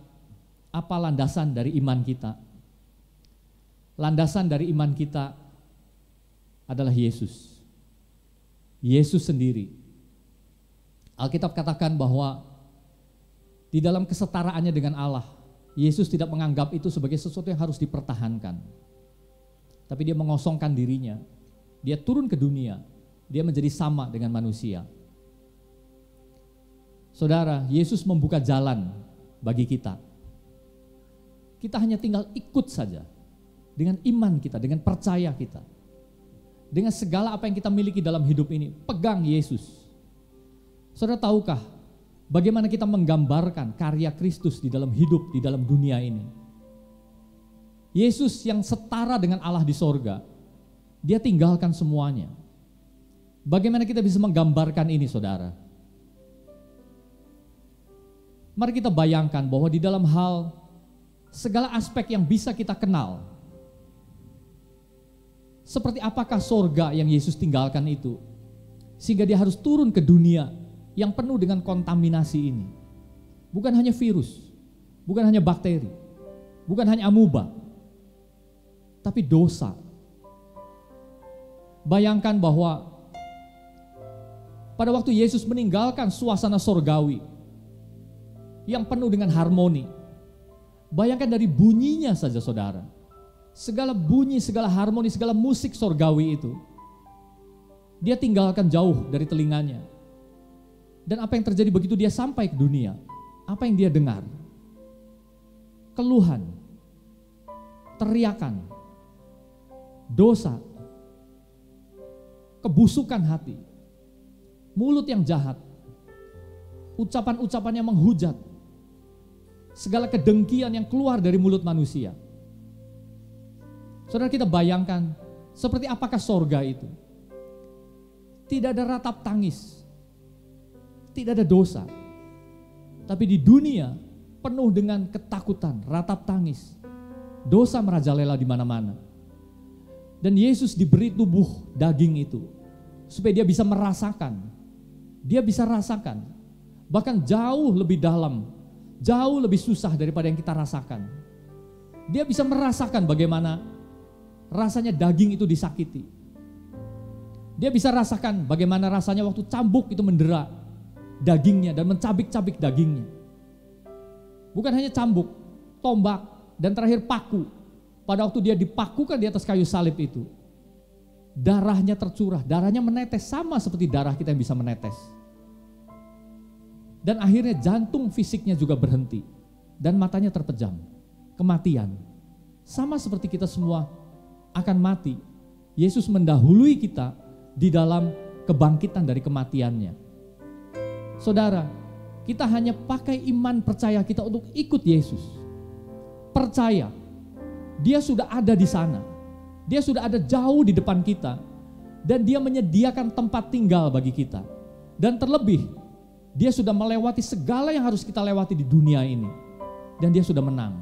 apa landasan dari iman kita? Landasan dari iman kita adalah Yesus. Yesus sendiri. Alkitab katakan bahwa di dalam kesetaraannya dengan Allah, Yesus tidak menganggap itu sebagai sesuatu yang harus dipertahankan. Tapi Dia mengosongkan dirinya. Dia turun ke dunia. Dia menjadi sama dengan manusia. Saudara, Yesus membuka jalan bagi kita. Kita hanya tinggal ikut saja dengan iman kita, dengan percaya kita. Dengan segala apa yang kita miliki dalam hidup ini, pegang Yesus. Saudara tahukah bagaimana kita menggambarkan karya Kristus di dalam hidup, di dalam dunia ini? Yesus yang setara dengan Allah di sorga, Dia tinggalkan semuanya. Bagaimana kita bisa menggambarkan ini, saudara? Mari kita bayangkan bahwa di dalam hal segala aspek yang bisa kita kenal, seperti apakah sorga yang Yesus tinggalkan itu, sehingga Dia harus turun ke dunia yang penuh dengan kontaminasi ini. Bukan hanya virus, bukan hanya bakteri, bukan hanya amuba, tapi dosa. Bayangkan bahwa pada waktu Yesus meninggalkan suasana sorgawi yang penuh dengan harmoni, bayangkan dari bunyinya saja, saudara. Segala bunyi, segala harmoni, segala musik sorgawi itu Dia tinggalkan jauh dari telinganya. Dan apa yang terjadi begitu Dia sampai ke dunia? Apa yang Dia dengar? Keluhan, teriakan, dosa, kebusukan hati, mulut yang jahat, ucapan-ucapan yang menghujat, segala kedengkian yang keluar dari mulut manusia. Saudara, kita bayangkan seperti apakah sorga itu? Tidak ada ratap tangis, tidak ada dosa. Tapi di dunia penuh dengan ketakutan, ratap tangis, dosa merajalela di mana-mana. Dan Yesus diberi tubuh daging itu supaya Dia bisa merasakan. Dia bisa rasakan, bahkan jauh lebih dalam, jauh lebih susah daripada yang kita rasakan. Dia bisa merasakan bagaimana rasanya daging itu disakiti. Dia bisa rasakan bagaimana rasanya waktu cambuk itu mendera dagingnya dan mencabik-cabik dagingnya. Bukan hanya cambuk, tombak, dan terakhir paku. Pada waktu Dia dipakukan di atas kayu salib itu, darahnya tercurah, darahnya menetes sama seperti darah kita yang bisa menetes. Dan akhirnya jantung fisiknya juga berhenti dan matanya terpejam. Kematian. Sama seperti kita semua akan mati. Yesus mendahului kita di dalam kebangkitan dari kematiannya. Saudara, kita hanya pakai iman percaya kita untuk ikut Yesus. Percaya, dia sudah ada di sana. Dia sudah ada jauh di depan kita. Dan dia menyediakan tempat tinggal bagi kita. Dan terlebih, dia sudah melewati segala yang harus kita lewati di dunia ini. Dan dia sudah menang.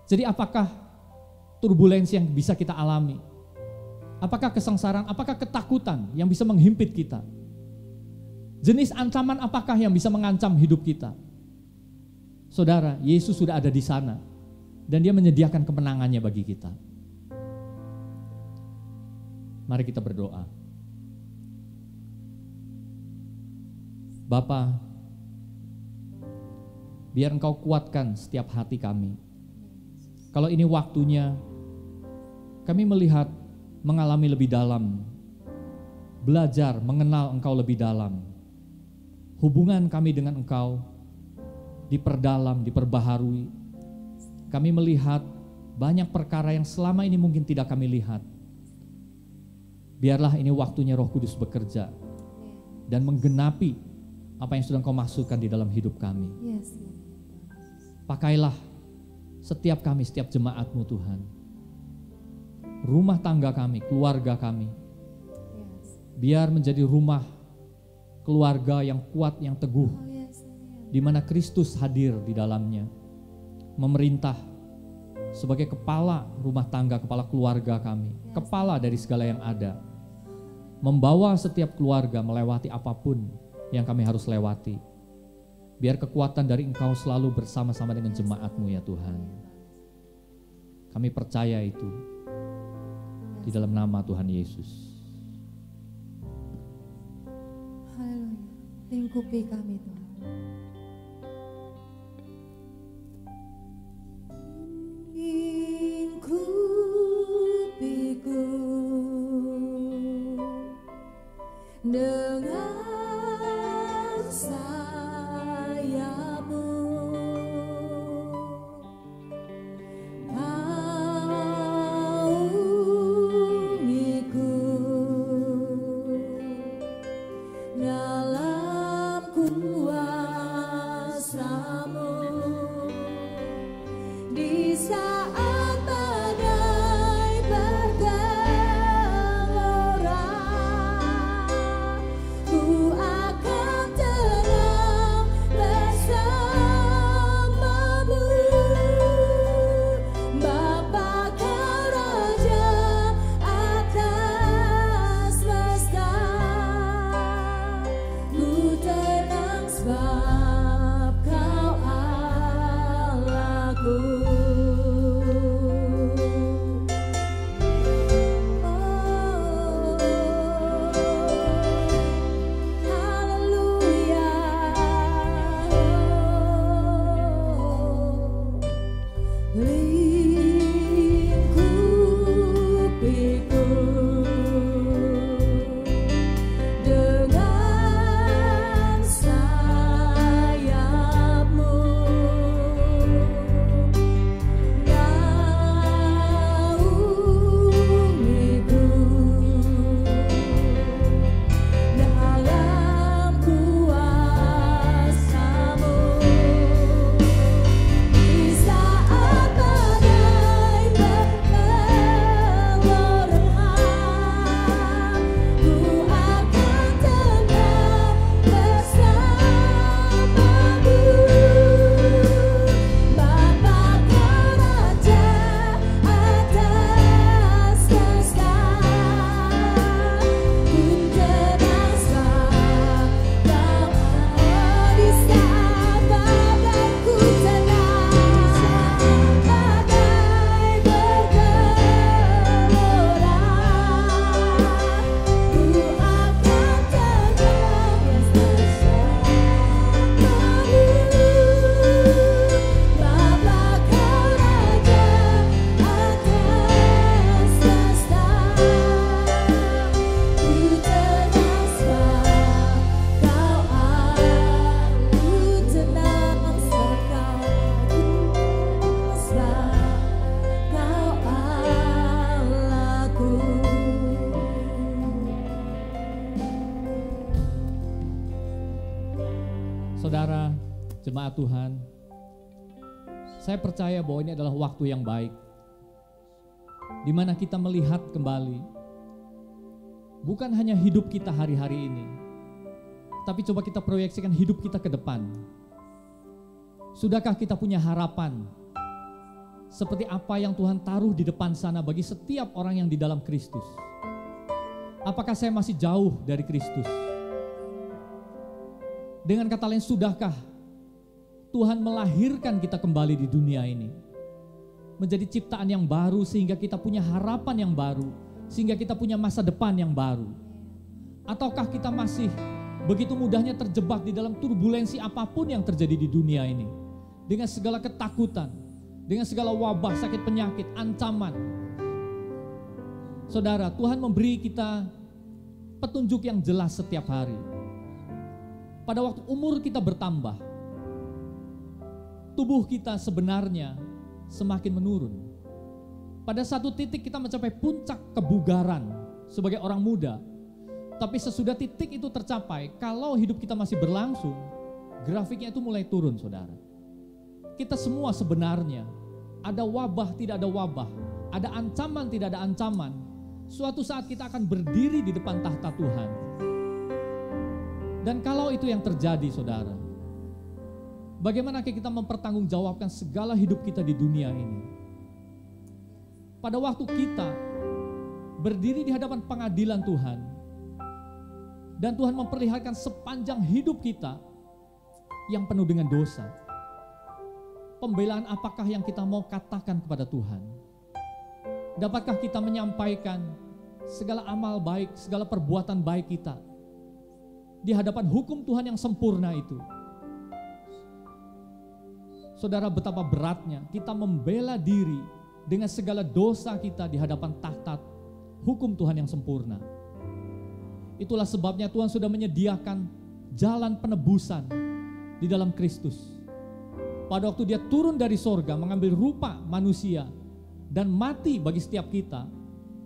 Jadi apakah turbulensi yang bisa kita alami? Apakah kesengsaraan, apakah ketakutan yang bisa menghimpit kita? Jenis ancaman apakah yang bisa mengancam hidup kita? Saudara, Yesus sudah ada di sana. Dan dia menyediakan kemenangannya bagi kita. Mari kita berdoa. Bapa, biar Engkau kuatkan setiap hati kami. Kalau ini waktunya, kami melihat, mengalami lebih dalam, belajar mengenal Engkau lebih dalam. Hubungan kami dengan Engkau diperdalam, diperbaharui. Kami melihat banyak perkara yang selama ini mungkin tidak kami lihat. Biarlah ini waktunya Roh Kudus bekerja dan menggenapi apa yang sudah Engkau maksudkan di dalam hidup kami. Pakailah setiap kami, setiap jemaat-Mu Tuhan. Rumah tangga kami, keluarga kami. Biar menjadi rumah keluarga yang kuat, yang teguh. Di mana Kristus hadir di dalamnya. Memerintah sebagai kepala rumah tangga, kepala keluarga kami. Kepala dari segala yang ada. Membawa setiap keluarga melewati apapun yang kami harus lewati. Biar kekuatan dari Engkau selalu bersama-sama dengan jemaat-Mu ya Tuhan. Kami percaya itu di dalam nama Tuhan Yesus. Haleluya. Lingkupi kami Tuhan. Lingkupiku dengan ku akan tenang. Saudara, jemaat Tuhan, saya percaya bahwa ini adalah waktu yang baik, di mana kita melihat kembali, bukan hanya hidup kita hari-hari ini, tapi coba kita proyeksikan hidup kita ke depan. Sudahkah kita punya harapan seperti apa yang Tuhan taruh di depan sana bagi setiap orang yang di dalam Kristus? Apakah saya masih jauh dari Kristus? Dengan kata lain, sudahkah Tuhan melahirkan kita kembali di dunia ini menjadi ciptaan yang baru, sehingga kita punya harapan yang baru, sehingga kita punya masa depan yang baru? Ataukah kita masih begitu mudahnya terjebak di dalam turbulensi apapun yang terjadi di dunia ini, dengan segala ketakutan, dengan segala wabah, sakit penyakit, ancaman? Saudara, Tuhan memberi kita petunjuk yang jelas setiap hari. Pada waktu umur kita bertambah, tubuh kita sebenarnya semakin menurun. Pada satu titik kita mencapai puncak kebugaran sebagai orang muda. Tapi sesudah titik itu tercapai, kalau hidup kita masih berlangsung, grafiknya itu mulai turun, saudara. Kita semua sebenarnya, ada wabah tidak ada wabah, ada ancaman tidak ada ancaman, suatu saat kita akan berdiri di depan tahta Tuhan. Dan kalau itu yang terjadi, saudara, bagaimana kita mempertanggungjawabkan segala hidup kita di dunia ini? Pada waktu kita berdiri di hadapan pengadilan Tuhan, dan Tuhan memperlihatkan sepanjang hidup kita yang penuh dengan dosa, pembelaan apakah yang kita mau katakan kepada Tuhan? Dapatkah kita menyampaikan segala amal baik, segala perbuatan baik kita di hadapan hukum Tuhan yang sempurna itu? Saudara, betapa beratnya kita membela diri dengan segala dosa kita di hadapan tahta hukum Tuhan yang sempurna. Itulah sebabnya Tuhan sudah menyediakan jalan penebusan di dalam Kristus. Pada waktu dia turun dari sorga, mengambil rupa manusia dan mati bagi setiap kita,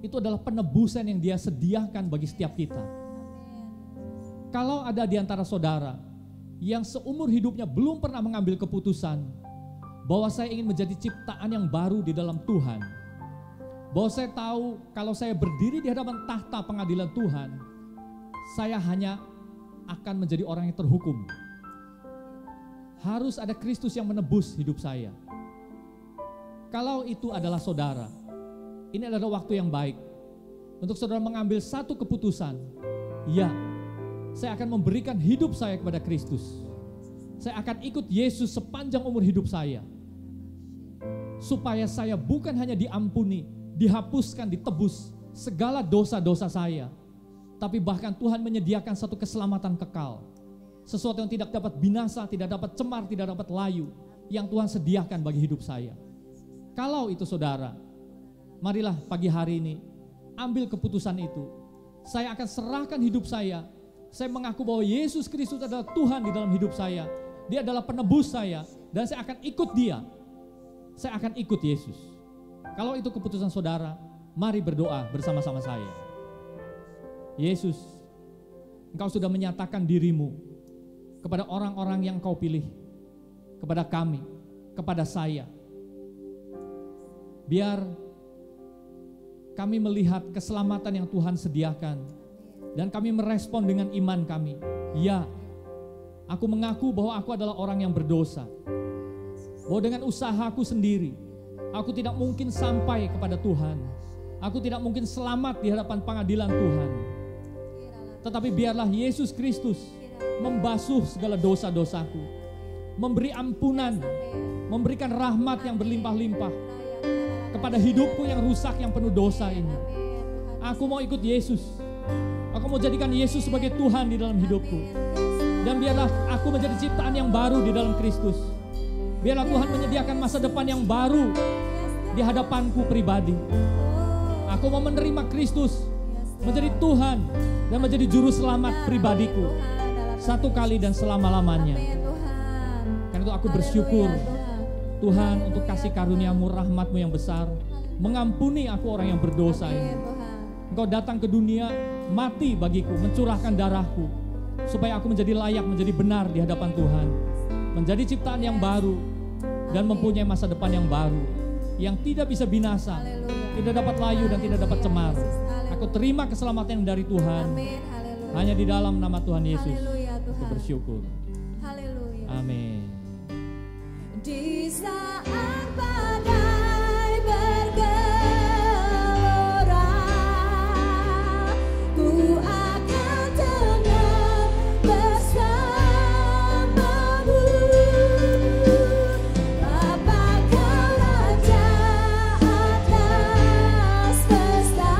itu adalah penebusan yang dia sediakan bagi setiap kita. Kalau ada di antara saudara yang seumur hidupnya belum pernah mengambil keputusan bahwa saya ingin menjadi ciptaan yang baru di dalam Tuhan, bahwa saya tahu kalau saya berdiri di hadapan tahta pengadilan Tuhan, saya hanya akan menjadi orang yang terhukum. Harus ada Kristus yang menebus hidup saya. Kalau itu adalah saudara, ini adalah waktu yang baik untuk saudara mengambil satu keputusan. Ya, saya akan memberikan hidup saya kepada Kristus. Saya akan ikut Yesus sepanjang umur hidup saya, supaya saya bukan hanya diampuni, dihapuskan, ditebus segala dosa-dosa saya, tapi bahkan Tuhan menyediakan satu keselamatan kekal, sesuatu yang tidak dapat binasa, tidak dapat cemar, tidak dapat layu, yang Tuhan sediakan bagi hidup saya. Kalau itu saudara, marilah pagi hari ini ambil keputusan itu. Saya akan serahkan hidup saya. Saya mengaku bahwa Yesus Kristus adalah Tuhan di dalam hidup saya. Dia adalah penebus saya, dan saya akan ikut Dia. Saya akan ikut Yesus. Kalau itu keputusan saudara, mari berdoa bersama-sama saya. Yesus, Engkau sudah menyatakan dirimu kepada orang-orang yang Kau pilih, kepada kami, kepada saya. Biar kami melihat keselamatan yang Tuhan sediakan, dan kami merespon dengan iman kami. Ya, aku mengaku bahwa aku adalah orang yang berdosa, bahwa dengan usahaku sendiri aku tidak mungkin sampai kepada Tuhan. Aku tidak mungkin selamat di hadapan pengadilan Tuhan. Tetapi biarlah Yesus Kristus membasuh segala dosa-dosaku, memberi ampunan, memberikan rahmat yang berlimpah-limpah kepada hidupku yang rusak, yang penuh dosa ini. Aku mau ikut Yesus. Aku mau jadikan Yesus sebagai Tuhan di dalam hidupku. Dan biarlah aku menjadi ciptaan yang baru di dalam Kristus. Biarlah Tuhan menyediakan masa depan yang baru di hadapanku pribadi. Aku mau menerima Kristus menjadi Tuhan dan menjadi juru selamat pribadiku, satu kali dan selama-lamanya. Karena itu aku bersyukur Tuhan untuk kasih karunia-Mu, rahmat-Mu yang besar, mengampuni aku orang yang berdosa ini. Engkau datang ke dunia, mati bagiku, mencurahkan darahku, supaya aku menjadi layak, menjadi benar di hadapan Tuhan, menjadi ciptaan yang baru dan mempunyai masa depan yang baru, yang tidak bisa binasa, tidak dapat layu dan tidak dapat cemar. Aku terima keselamatan yang dari Tuhan. Hanya di dalam nama Tuhan Yesus aku bersyukur. Amin. Di saat badai bergelora, ku akan tenang bersamamu. Bapa Kau Raja atas semesta,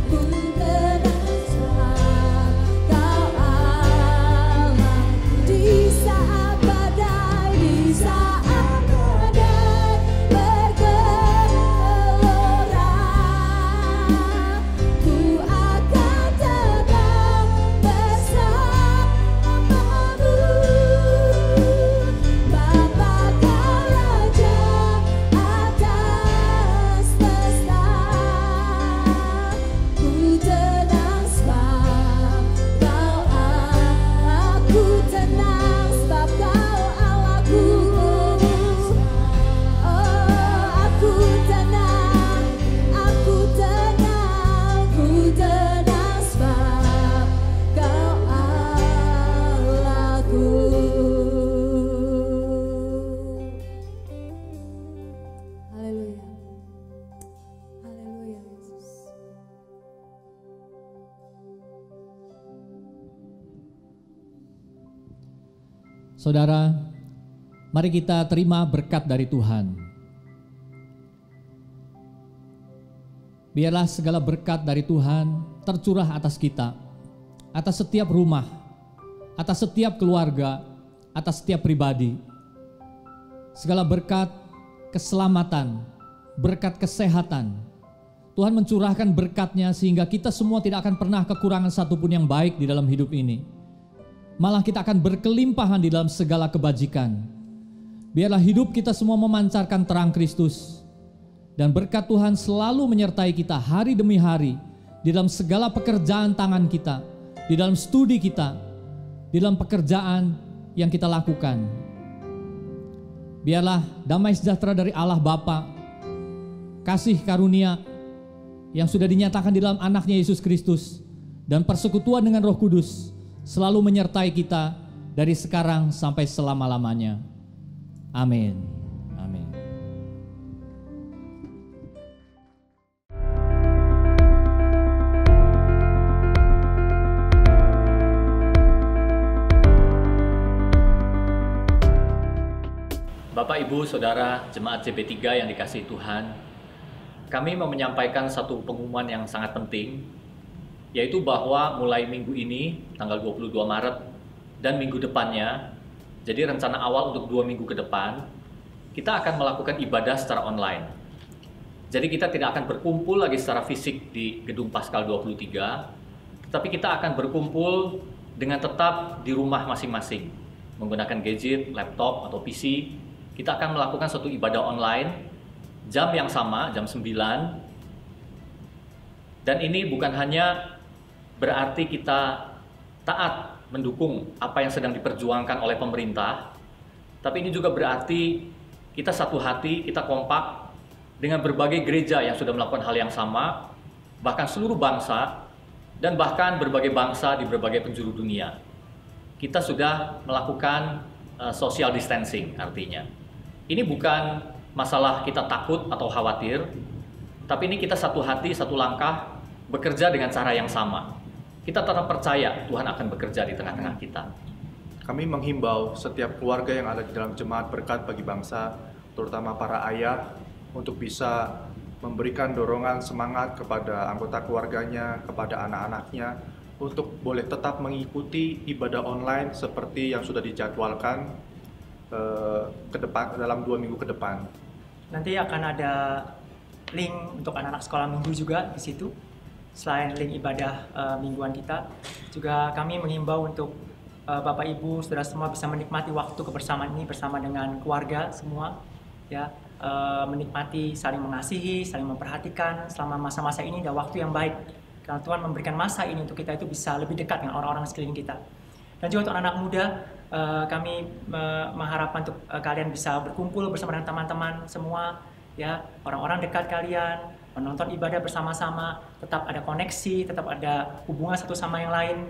ku tenang sebab Kau Allah. Di saat badai bergelora, ku akan tenang bersamamu. Bapa Kau Raja atas semesta, ku tenang sebab Kau Allah. Ku tenang sebab Kau Allahku. Oh, aku tenang, aku tenang, ku tenang sebab Kau Allahku. Haleluya. Haleluya Yesus. Saudara, mari kita terima berkat dari Tuhan. Biarlah segala berkat dari Tuhan tercurah atas kita, atas setiap rumah, atas setiap keluarga, atas setiap pribadi. Segala berkat keselamatan, berkat kesehatan. Tuhan mencurahkan berkat-Nya sehingga kita semua tidak akan pernah kekurangan satupun yang baik di dalam hidup ini. Malah kita akan berkelimpahan di dalam segala kebajikan. Biarlah hidup kita semua memancarkan terang Kristus. Dan berkat Tuhan selalu menyertai kita hari demi hari. Di dalam segala pekerjaan tangan kita. Di dalam studi kita. Di dalam pekerjaan yang kita lakukan. Biarlah damai sejahtera dari Allah Bapa, kasih karunia yang sudah dinyatakan di dalam anaknya Yesus Kristus, dan persekutuan dengan Roh Kudus selalu menyertai kita dari sekarang sampai selama-lamanya. Amin. Amin. Bapak, Ibu, Saudara, Jemaat CB3 yang dikasihi Tuhan, kami mau menyampaikan satu pengumuman yang sangat penting, yaitu bahwa mulai minggu ini, tanggal 22 Maret, dan minggu depannya, jadi rencana awal untuk 2 minggu ke depan, kita akan melakukan ibadah secara online. Jadi kita tidak akan berkumpul lagi secara fisik di Gedung Paskal 23, tetapi kita akan berkumpul dengan tetap di rumah masing-masing, menggunakan gadget, laptop, atau PC. Kita akan melakukan suatu ibadah online, jam yang sama, jam 9. Dan ini bukan hanya berarti kita taat mendukung apa yang sedang diperjuangkan oleh pemerintah, tapi ini juga berarti kita satu hati, kita kompak dengan berbagai gereja yang sudah melakukan hal yang sama, bahkan seluruh bangsa, dan bahkan berbagai bangsa di berbagai penjuru dunia. Kita sudah melakukan social distancing artinya. Ini bukan masalah kita takut atau khawatir, tapi ini kita satu hati, satu langkah, bekerja dengan cara yang sama. Kita tetap percaya Tuhan akan bekerja di tengah-tengah kita. Kami menghimbau setiap keluarga yang ada di dalam jemaat berkat bagi bangsa, terutama para ayah, untuk bisa memberikan dorongan semangat kepada anggota keluarganya, kepada anak-anaknya, untuk boleh tetap mengikuti ibadah online seperti yang sudah dijadwalkan ke depan, dalam 2 minggu ke depan. Nanti akan ada link untuk anak-anak sekolah minggu juga di situ. Selain link ibadah mingguan kita, juga kami mengimbau untuk Bapak Ibu, saudara semua bisa menikmati waktu kebersamaan ini bersama dengan keluarga semua, ya, menikmati saling mengasihi, saling memperhatikan selama masa-masa ini, dan waktu yang baik Karena Tuhan memberikan masa ini untuk kita itu bisa lebih dekat dengan orang-orang sekeliling kita. Dan juga untuk anak muda, kami mengharapkan untuk kalian bisa berkumpul bersama dengan teman-teman semua, ya, orang-orang dekat kalian, menonton ibadah bersama-sama, tetap ada koneksi, tetap ada hubungan satu sama yang lain,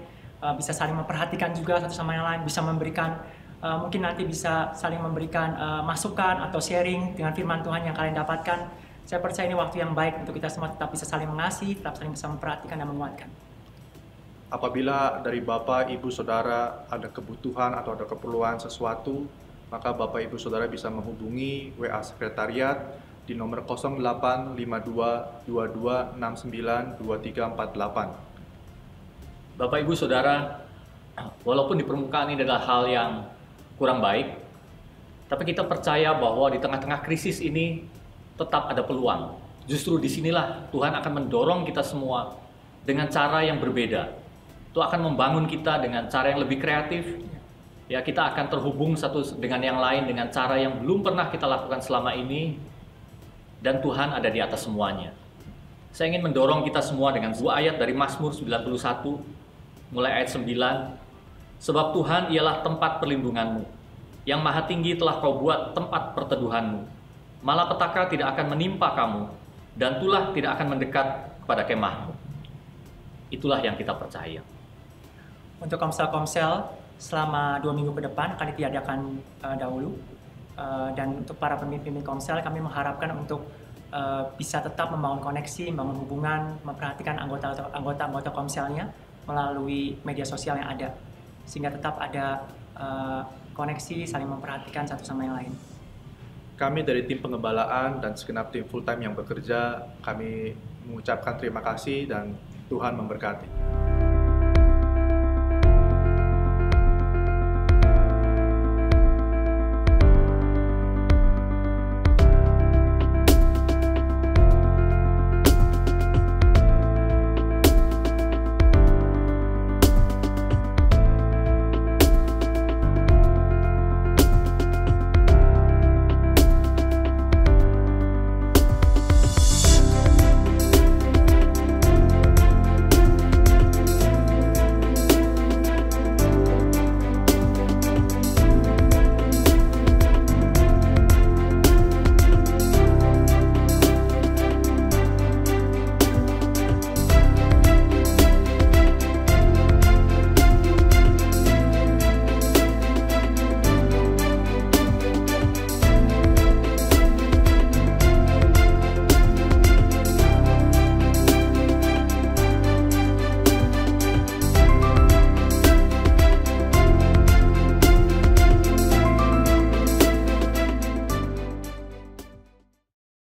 bisa saling memperhatikan juga satu sama yang lain, bisa memberikan, mungkin nanti bisa saling memberikan masukan atau sharing dengan firman Tuhan yang kalian dapatkan. Saya percaya ini waktu yang baik untuk kita semua tetap bisa saling mengasihi, tetap saling bisa memperhatikan dan menguatkan. Apabila dari Bapak, Ibu, Saudara ada kebutuhan atau ada keperluan sesuatu, maka Bapak, Ibu, Saudara bisa menghubungi WA Sekretariat di nomor 085222692348. Bapak, Ibu, Saudara, walaupun di permukaan ini adalah hal yang kurang baik, tapi kita percaya bahwa di tengah-tengah krisis ini tetap ada peluang. Justru disinilah Tuhan akan mendorong kita semua dengan cara yang berbeda. Itu akan membangun kita dengan cara yang lebih kreatif. Ya, kita akan terhubung satu dengan yang lain dengan cara yang belum pernah kita lakukan selama ini. Dan Tuhan ada di atas semuanya. Saya ingin mendorong kita semua dengan dua ayat dari Mazmur 91, mulai ayat 9. Sebab Tuhan ialah tempat perlindunganmu, yang maha tinggi telah kau buat tempat perteduhanmu. Malapetaka tidak akan menimpa kamu, dan tulah tidak akan mendekat kepada kemahmu. Itulah yang kita percaya. Untuk komsel-komsel, selama 2 minggu ke depan akan diadakan dahulu. Dan untuk para pemimpin komsel, kami mengharapkan untuk bisa tetap membangun koneksi, membangun hubungan, memperhatikan anggota-anggota komselnya melalui media sosial yang ada. Sehingga tetap ada koneksi, saling memperhatikan satu sama yang lain. Kami dari tim pengembalaan dan segenap tim full time yang bekerja, kami mengucapkan terima kasih dan Tuhan memberkati.